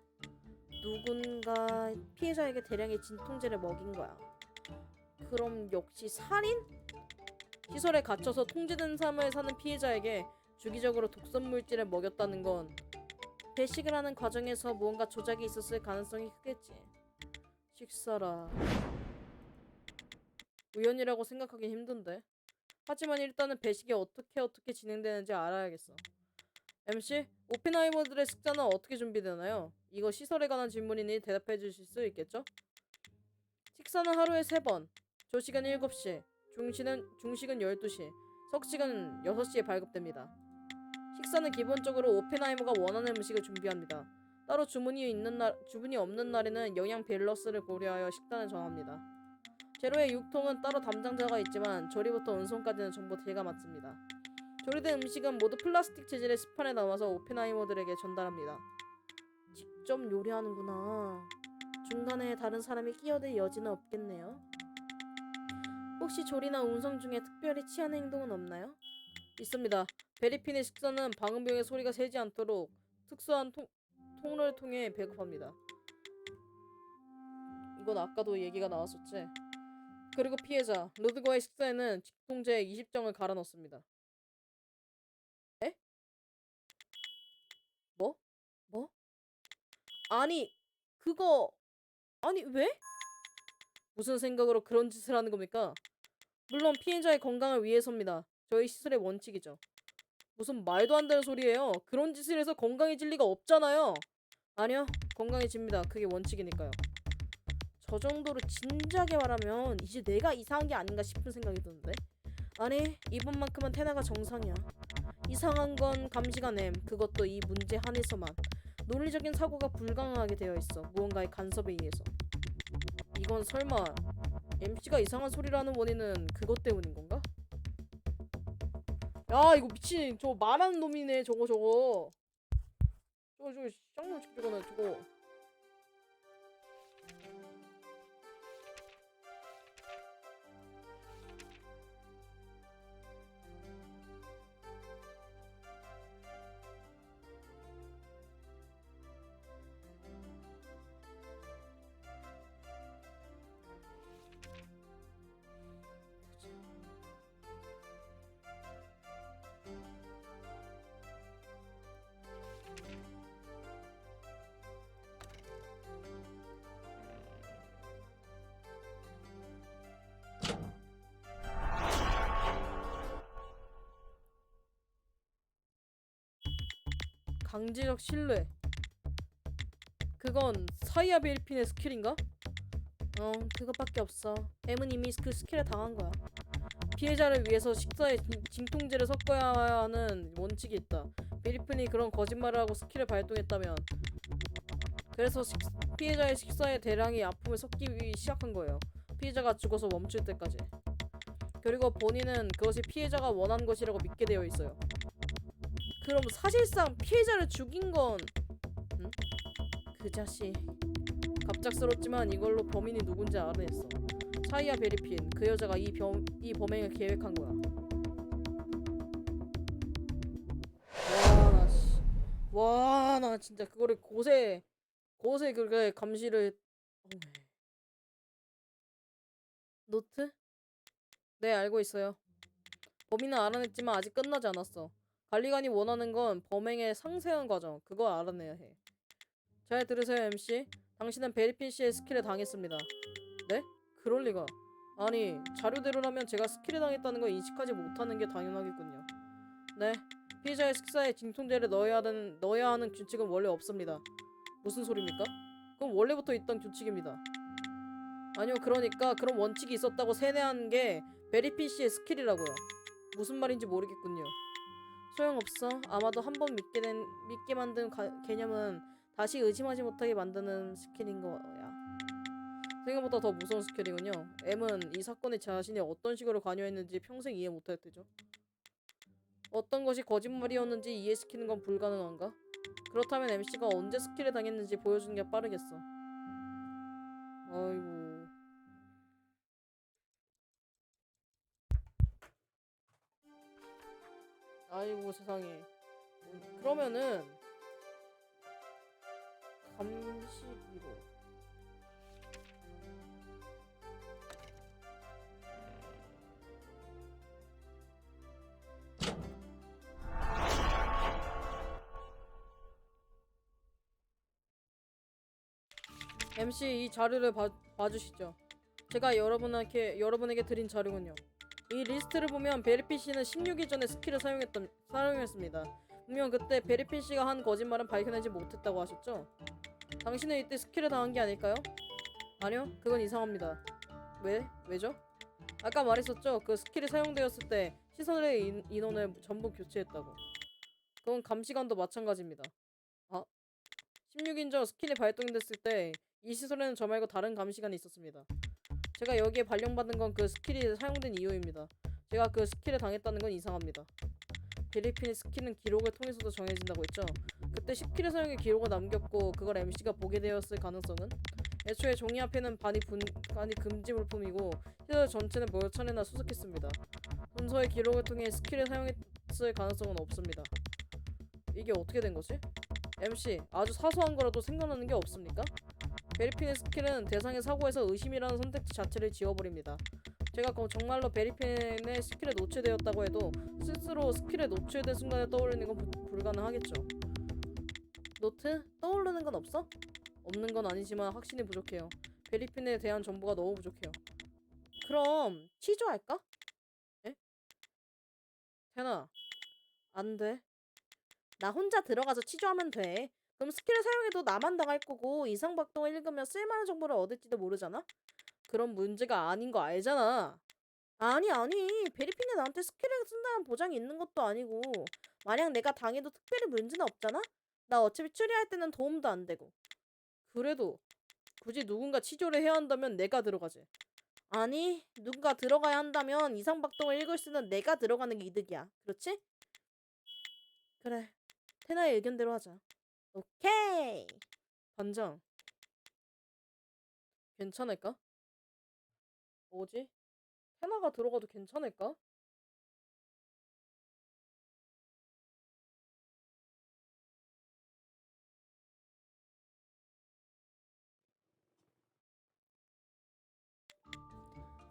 누군가 피해자에게 대량의 진통제를 먹인 거야. 그럼 역시 살인? 시설에 갇혀서 통제된 삶을 사는 피해자에게 주기적으로 독성 물질을 먹였다는 건 배식을 하는 과정에서 무언가 조작이 있었을 가능성이 크겠지. 식사라. 우연이라고 생각하긴 힘든데. 하지만 일단은 배식이 어떻게 진행되는지 알아야겠어. MC, 오펜하이머들의 식사는 어떻게 준비되나요? 이거 시설에 관한 질문이니 대답해 주실 수 있겠죠? 식사는 하루에 3번. 조식은 7시, 중식은 12시, 석식은 6시에 발급됩니다. 식사는 기본적으로 오펜하이머가 원하는 음식을 준비합니다. 따로 주문이 없는 날에는 영양 밸런스를 고려하여 식단을 정합니다. 재료의 유통은 따로 담당자가 있지만 조리부터 운송까지는 전부 제가 맡습니다. 조리된 음식은 모두 플라스틱 재질의 스판에 담아서 오펜하이머들에게 전달합니다. 직접 요리하는구나. 중간에 다른 사람이 끼어들 여지는 없겠네요. 혹시 조리나 운송 중에 특별히 취하는 행동은 없나요? 있습니다. 베리핀의 식사는 방음병의 소리가 새지 않도록 특수한 통로를 통해 배급합니다. 이건 아까도 얘기가 나왔었지. 그리고 피해자 로드과의 식사에는 진통제 20정을 갈아 넣습니다. 에? 뭐? 아니 왜? 무슨 생각으로 그런 짓을 하는 겁니까? 물론 피해자의 건강을 위해서입니다. 저희 시설의 원칙이죠. 무슨 말도 안 되는 소리예요. 그런 짓을 해서 건강해질 리가 없잖아요. 아니요, 건강해집니다. 그게 원칙이니까요. 저 정도로 진지하게 말하면 이제 내가 이상한 게 아닌가 싶은 생각이 드는데. 아니, 이번만큼은 테나가 정상이야. 이상한 건 감시가 냄. 그것도 이 문제 한에서만. 논리적인 사고가 불가능하게 되어 있어. 무언가의 간섭에 의해서. 이건 설마 MC가 이상한 소리라는 원인은 그것 때문인 건가? 야, 이거 미친 저 말하는 놈이네. 저거 쌍놈 저거는 저거. 강제적 신뢰. 그건 사이아 베리핀의 스킬인가? 그것밖에 없어. M은 이미 그 스킬에 당한 거야. 피해자를 위해서 식사에 진통제를 섞어야 하는 원칙이 있다. 베리핀이 그런 거짓말을 하고 스킬을 발동했다면 그래서 피해자의 식사에 대량의 아픔을 섞기 시작한 거예요. 피해자가 죽어서 멈출 때까지. 그리고 본인은 그것이 피해자가 원한 것이라고 믿게 되어 있어요. 그럼 사실상 피해자를 죽인 건 그 자식. 갑작스럽지만 이걸로 범인이 누군지 알아냈어. 사이아 베리핀. 그 여자가 이 범행을 계획한 거야. 와, 나 진짜 그거를 고세 그게 감시를. 노트? 네, 알고 있어요. 범인은 알아냈지만 아직 끝나지 않았어. 관리관이 원하는 건 범행의 상세한 과정. 그걸 알아내야 해. 잘 들으세요, MC. 당신은 베리핀 씨의 스킬에 당했습니다. 네? 그럴 리가. 아니, 자료대로라면 제가 스킬에 당했다는 걸 인식하지 못하는 게 당연하겠군요. 네. 피해자의 식사에 진통제를 넣어야 하는 규칙은 원래 없습니다. 무슨 소리입니까? 그건 원래부터 있던 규칙입니다. 아니요, 그러니까 그런 원칙이 있었다고 세뇌한 게 베리핀 씨의 스킬이라고요. 무슨 말인지 모르겠군요. 소용없어. 아마도 한 번 믿게 만든 개념은 다시 의심하지 못하게 만드는 스킬인 거야. 생각보다 더 무서운 스킬이군요. M은 이 사건에 자신이 어떤 식으로 관여했는지 평생 이해 못할 테죠. 어떤 것이 거짓말이었는지 이해시키는 건 불가능한가? 그렇다면 MC가 언제 스킬에 당했는지 보여주는 게 빠르겠어. 아이고. 아이고 세상에. 그러면은 감시기로 MC 이 자료를 봐주시죠. 제가 여러분에게 드린 자료군요. 이 리스트를 보면 베리핀 씨는 16일 전에 스킬을 사용했습니다. 분명 그때 베리핀 씨가 한 거짓말은 밝혀내지 못했다고 하셨죠? 당신은 이때 스킬을 당한 게 아닐까요? 아니요, 그건 이상합니다. 왜죠? 아까 말했었죠? 그 스킬이 사용되었을 때 시선의 인원을 전부 교체했다고. 그건 감시관도 마찬가지입니다. 아, 16인 전 스킬이 발동됐을 때 이 시설에는 저 말고 다른 감시관이 있었습니다. 제가 여기에 발령받은 건 그 스킬이 사용된 이유입니다. 제가 그 스킬에 당했다는 건 이상합니다. 베리핀의 스킬은 기록을 통해서도 정해진다고 했죠. 그때 스킬의 사용의 기록을 남겼고 그걸 MC가 보게 되었을 가능성은? 애초에 종이 앞에는 반이 금지 물품이고 시설 전체는 몇 차례나 수색했습니다. 문서의 기록을 통해 스킬을 사용했을 가능성은 없습니다. 이게 어떻게 된 거지? MC, 아주 사소한 거라도 생각나는 게 없습니까? 베리핀의 스킬은 대상의 사고에서 의심이라는 선택지 자체를 지워버립니다. 제가 정말로 베리핀의 스킬에 노출되었다고 해도 스스로 스킬에 노출된 순간에 떠올리는 건 불가능하겠죠. 노트? 떠오르는 건 없어? 없는 건 아니지만 확신이 부족해요. 베리핀에 대한 정보가 너무 부족해요. 그럼 취조할까? 에? 태나, 안 돼. 나 혼자 들어가서 취조하면 돼. 그럼 스킬을 사용해도 나만 당할 거고 이상박동을 읽으면 쓸만한 정보를 얻을지도 모르잖아? 그런 문제가 아닌 거 알잖아. 아니 베리핀이 나한테 스킬을 쓴다는 보장이 있는 것도 아니고 만약 내가 당해도 특별히 문제는 없잖아? 나 어차피 추리할 때는 도움도 안 되고. 그래도 굳이 누군가 취조를 해야 한다면 내가 들어가지. 아니 누군가 들어가야 한다면 이상박동을 읽을 수는 내가 들어가는 게 이득이야. 그렇지? 그래. 테나의 의견대로 하자. 오케이. 반장. 괜찮을까? 뭐지? 테나가 들어가도 괜찮을까?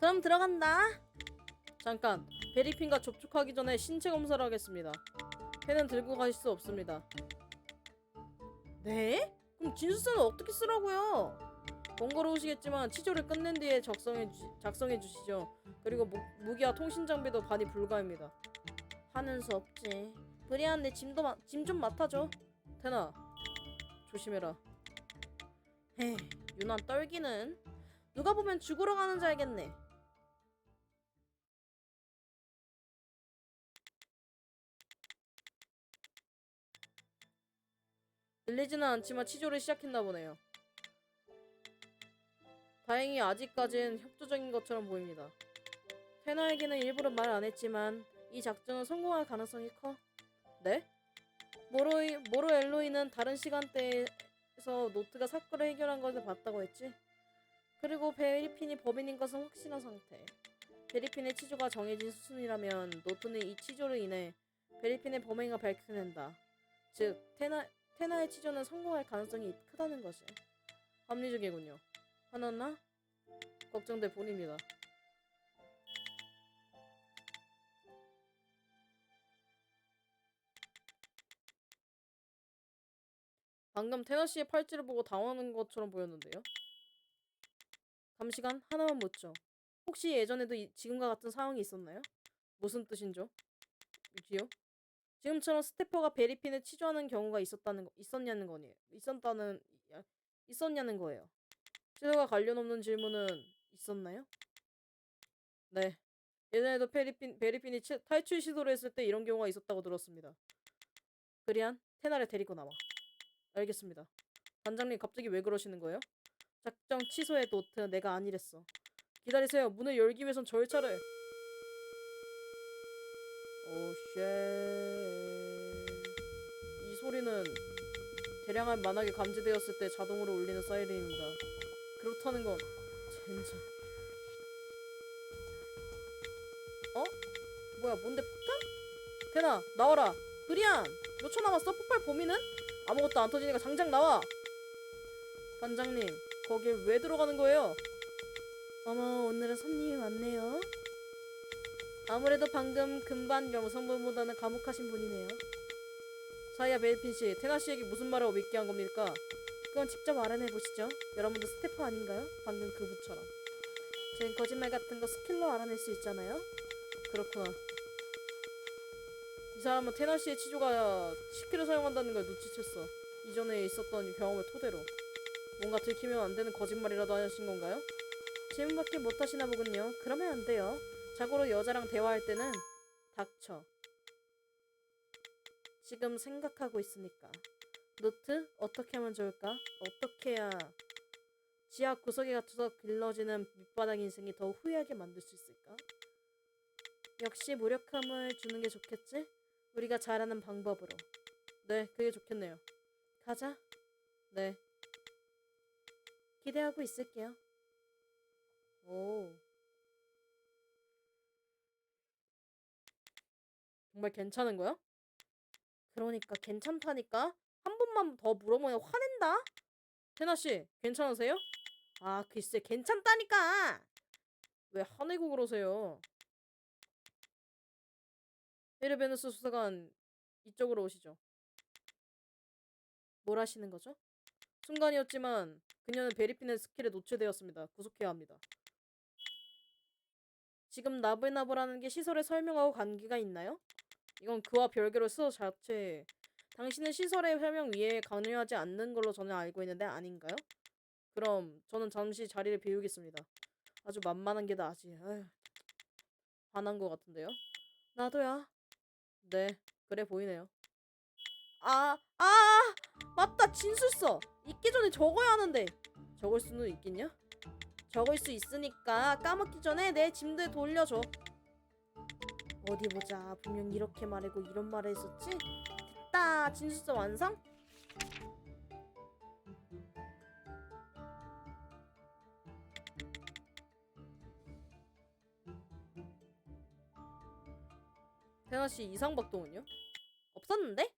그럼 들어간다. 잠깐. 베리핀과 접촉하기 전에 신체 검사를 하겠습니다. 펜은 들고 가실 수 없습니다. 네? 그럼 진술서는 어떻게 쓰라고요? 번거로우시겠지만 취조를 끝낸 뒤에 작성해 주시죠. 그리고 무기와 통신 장비도 반이 불가합니다. 하는 수 없지. 브리안 내 짐 좀 맡아줘. 테나 조심해라. 헤, 유난 떨기는 누가 보면 죽으러 가는 줄 알겠네. 들리지는 않지만 치조를 시작했나 보네요. 다행히 아직까진 협조적인 것처럼 보입니다. 테나에게는 일부러 말 안 했지만 이 작전은 성공할 가능성이 커. 네? 모로 엘로이는 다른 시간대에서 노트가 사건을 해결한 것을 봤다고 했지. 그리고 베리핀이 법인인 것은 확실한 상태. 베리핀의 치조가 정해진 수순이라면 노트는 이 치조로 인해 베리핀의 범행을 밝혀낸다. 즉 테나의 치조는 성공할 가능성이 크다는 것이. 합리적이군요. 화났나? 걱정될 뿐입니다. 방금 테나 씨의 팔찌를 보고 당황하는 것처럼 보였는데요. 잠시간 하나만 묻죠. 혹시 예전에도 지금과 같은 상황이 있었나요? 무슨 뜻인죠? 유지요? 지금처럼 스태퍼가 베리핀을 치조하는 경우가 있었냐는 거예요. 시도가 관련 없는 질문은 있었나요? 네. 예전에도 베리핀이 탈출 시도를 했을 때 이런 경우가 있었다고 들었습니다. 그리안, 테나를 데리고 나와. 알겠습니다. 반장님 갑자기 왜 그러시는 거예요? 작정 취소해 노트. 내가 아니랬어. 기다리세요. 문을 열기 위해선 절차를. 오 쉣. 이 소리는 대량한 만화에 감지되었을 때 자동으로 울리는 사이렌입니다. 그렇다는 건 젠장. 어? 뭐야 뭔데 폭탄? 테나 나와라. 그리안 몇 초 남았어? 폭발 범위는? 아무것도 안 터지니까 당장 나와. 반장님 거길 왜 들어가는 거예요? 어머 오늘은 손님이 많네요. 아무래도 방금 금반 여성분보다는 과묵하신 분이네요. 사이야 베리핀씨, 테나씨에게 무슨 말을 믿게 한 겁니까? 그건 직접 알아내보시죠. 여러분도 스태프 아닌가요? 방금 그분처럼. 쟨 거짓말 같은 거 스킬로 알아낼 수 있잖아요? 그렇구나. 이 사람은 테나씨의 치조가 스킬을 사용한다는 걸 눈치챘어. 이전에 있었던 경험을 토대로. 뭔가 들키면 안 되는 거짓말이라도 하신 건가요? 질문밖에 못 하시나 보군요. 그러면 안 돼요. 자고로 여자랑 대화할 때는 닥쳐. 지금 생각하고 있으니까. 노트? 어떻게 하면 좋을까? 어떻게 해야 지하 구석에 갇혀서 길러지는 밑바닥 인생이 더 후회하게 만들 수 있을까? 역시 무력함을 주는 게 좋겠지? 우리가 잘하는 방법으로. 네, 그게 좋겠네요. 가자. 네. 기대하고 있을게요. 오. 정말 괜찮은 거야? 그러니까 괜찮다니까? 한 번만 더 물어보면 화낸다? 테나씨, 괜찮으세요? 아, 글쎄, 괜찮다니까! 왜 화내고 그러세요? 헤르베누스 수사관, 이쪽으로 오시죠. 뭘 하시는 거죠? 순간이었지만 그녀는 베리핀의 스킬에 노출되었습니다. 구속해야 합니다. 지금 나불나불하는 게 시설에 설명하고 관계가 있나요? 이건 그와 별개로 수서 자체. 당신은 시설의 설명 위에 강요하지 않는 걸로 저는 알고 있는데 아닌가요? 그럼 저는 잠시 자리를 비우겠습니다. 아주 만만한 게 나지. 에휴, 화난 것 같은데요? 나도야. 네, 그래 보이네요. 맞다, 진술서. 읽기 전에 적어야 하는데. 적을 수는 있겠냐? 적을 수 있으니까 까먹기 전에 내 짐들 돌려줘. 어디 보자. 분명 이렇게 말하고 이런 말을 했었지? 됐다. 진술서 완성? 태나씨 이상박동은요? 없었는데?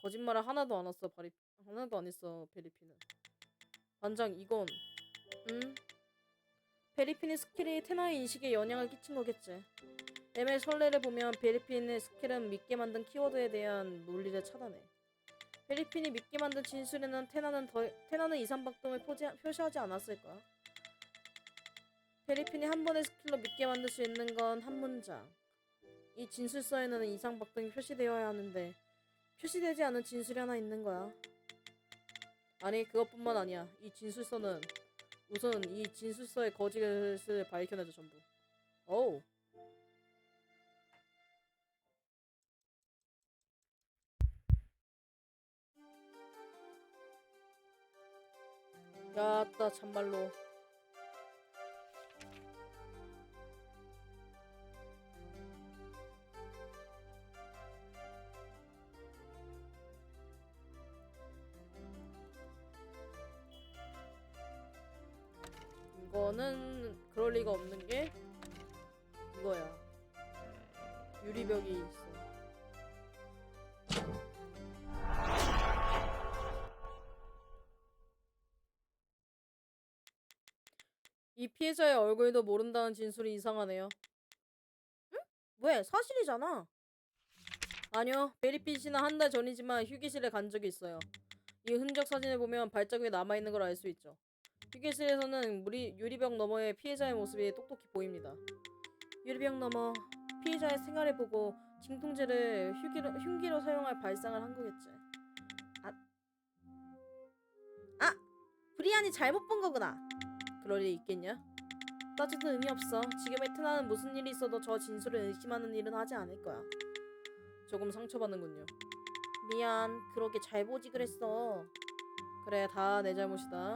거짓말을 하나도 안 했어 베리핀은. 반장 이건 베리핀의 스킬이 테나의 인식에 영향을 끼친 거겠지. 엠의 설레를 보면 베리핀의 스킬은 믿게 만든 키워드에 대한 논리를 차단해. 베리핀이 믿게 만든 진술에는 테나는 이상박동을 표시하지 않았을까? 베리핀이 한 번의 스킬로 믿게 만들 수 있는 건 한 문장. 이 진술서에는 이상박동이 표시되어야 하는데 표시되지 않은 진술이 하나 있는 거야. 아니, 그것뿐만 아니야. 이 진술서는 우선 이 진술서의 거짓을 밝혀내죠, 전부. 어우. 야따, 참말로. 이거는 그럴 리가 없는 게 이거야. 유리벽이 있어. 이 피해자의 얼굴도 모른다는 진술이 이상하네요. 응? 왜? 사실이잖아. 아니요. 베리핀 씨는 한 달 전이지만 휴게실에 간 적이 있어요. 이 흔적 사진을 보면 발자국이 남아있는 걸 알 수 있죠. 휴게실에서는 유리벽 너머에 피해자의 모습이 똑똑히 보입니다. 유리병 너머 피해자의 생활을 보고 진통제를 흉기로 사용할 발상을 한 거겠지. 아! 브리안이 잘못 본 거구나. 그럴 리 있겠냐? 따져도 의미 없어. 지금의 트나는 무슨 일이 있어도 저 진술을 의심하는 일은 하지 않을 거야. 조금 상처받는군요. 미안. 그러게 잘 보지 그랬어. 그래, 다 내 잘못이다.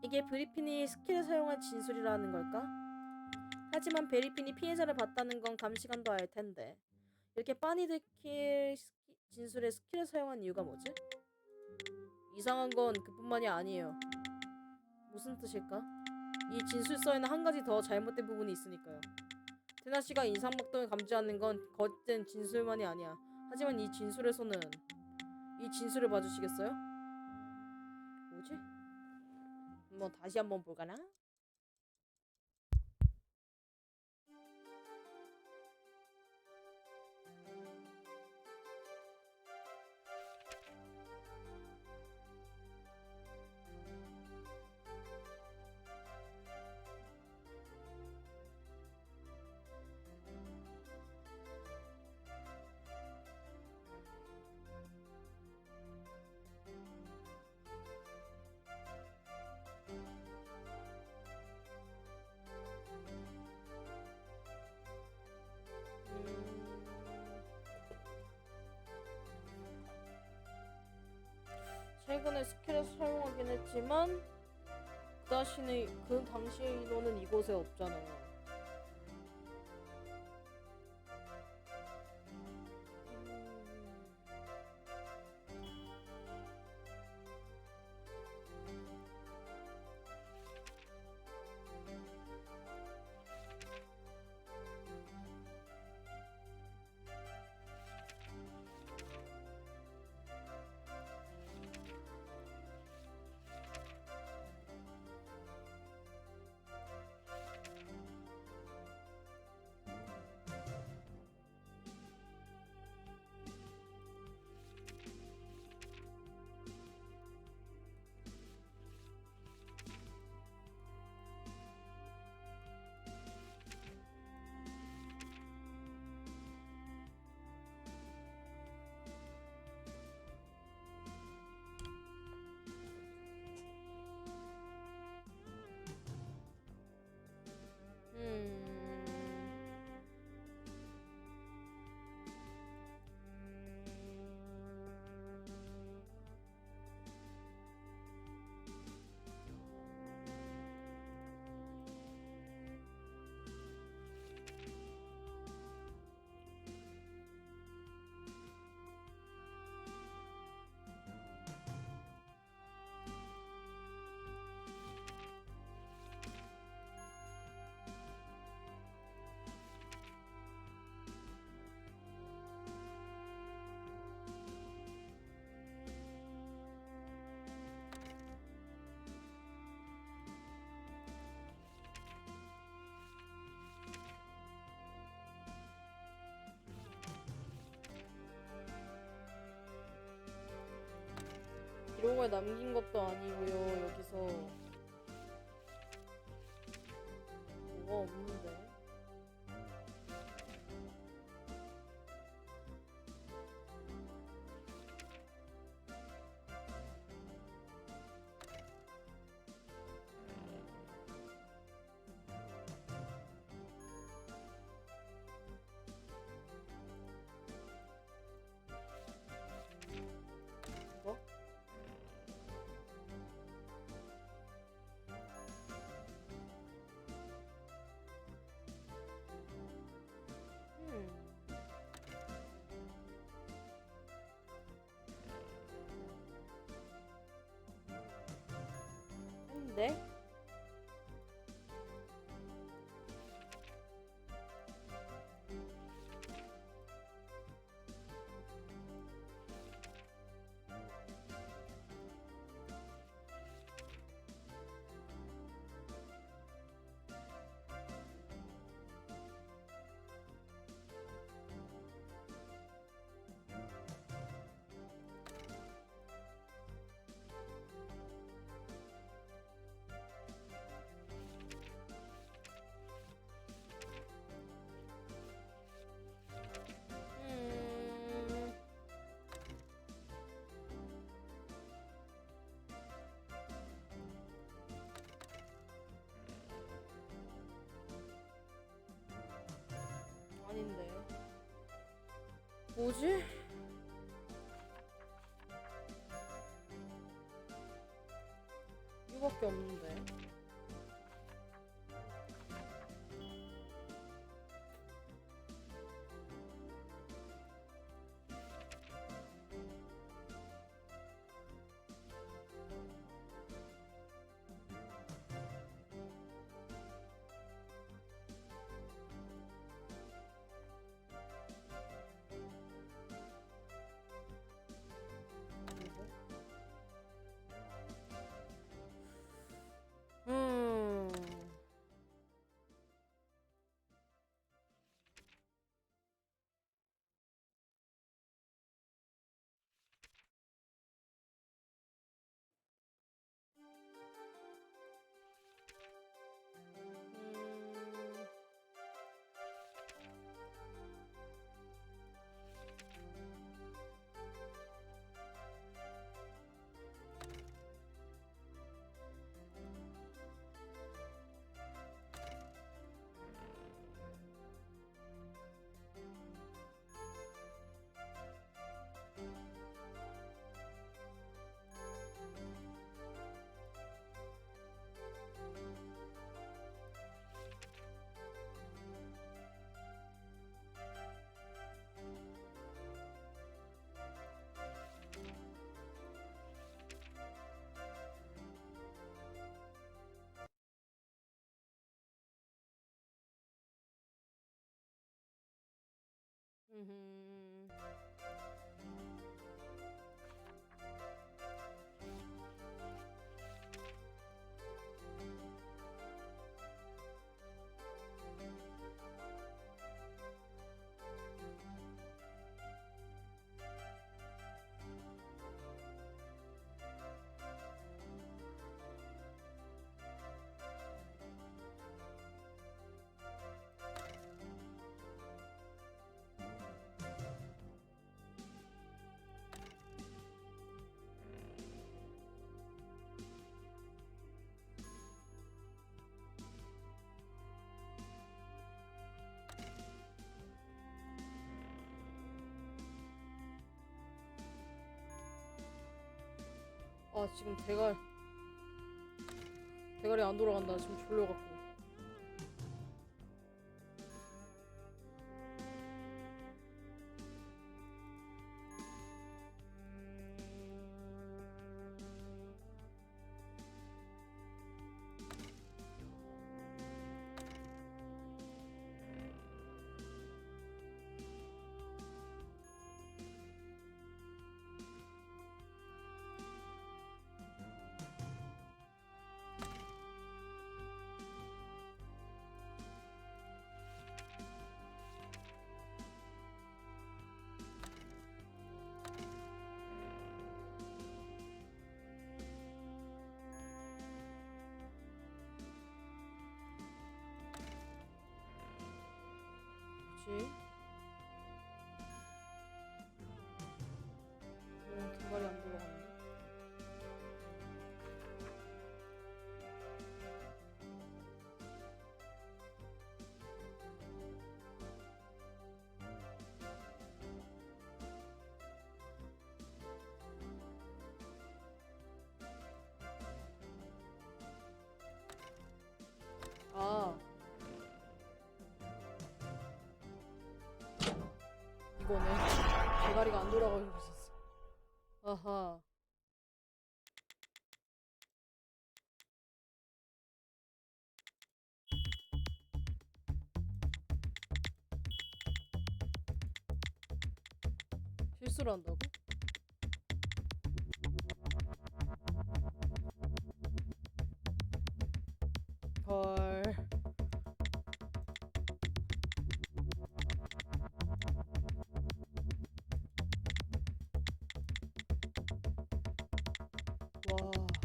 이게 브리핀이 스킬을 사용한 진술이라는 걸까? 하지만 베리핀이 피해자를 봤다는 건 감시관도 알 텐데. 이렇게 빤히 들킬 진술에 스킬을 사용한 이유가 뭐지? 이상한 건 그뿐만이 아니에요. 무슨 뜻일까? 이 진술서에는 한 가지 더 잘못된 부분이 있으니까요. 테나 씨가 인상먹동을 감지하는 건 거짓된 진술만이 아니야. 하지만 이 진술에서는 이 진술을 봐주시겠어요? 뭐지? 다시 한번 볼까나? 최근에 스킬을 사용하긴 했지만 그 당시의 인원은 이곳에 없잖아요. 기록을 남긴 것도 아니고요. 여기서 뭐가 없는데. 네? 음... 아닌데. 뭐지? 이거밖에 없는데. 음... 음... 음... 아 지금 대가리 안 돌아간다. 지금 졸려갖고. 뭐지? 대가리 안 돌아갔네. 아 이거네. 대가리가 안 돌아가고 있었어. 아하. 실수를 한다고? 헐. 와.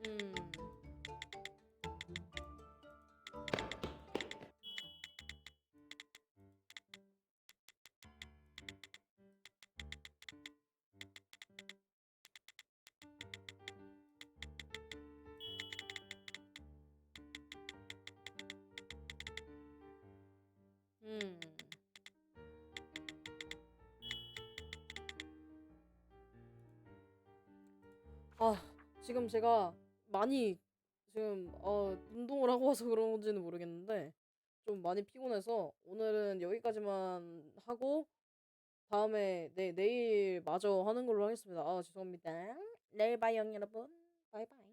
음. 음. 아, 지금 제가 많이 지금 운동을 하고 와서 그런지는 모르겠는데 좀 많이 피곤해서 오늘은 여기까지만 하고 다음에 내일 마저 하는 걸로 하겠습니다. 아, 죄송합니다. 내일 봐요, 여러분. 바이바이.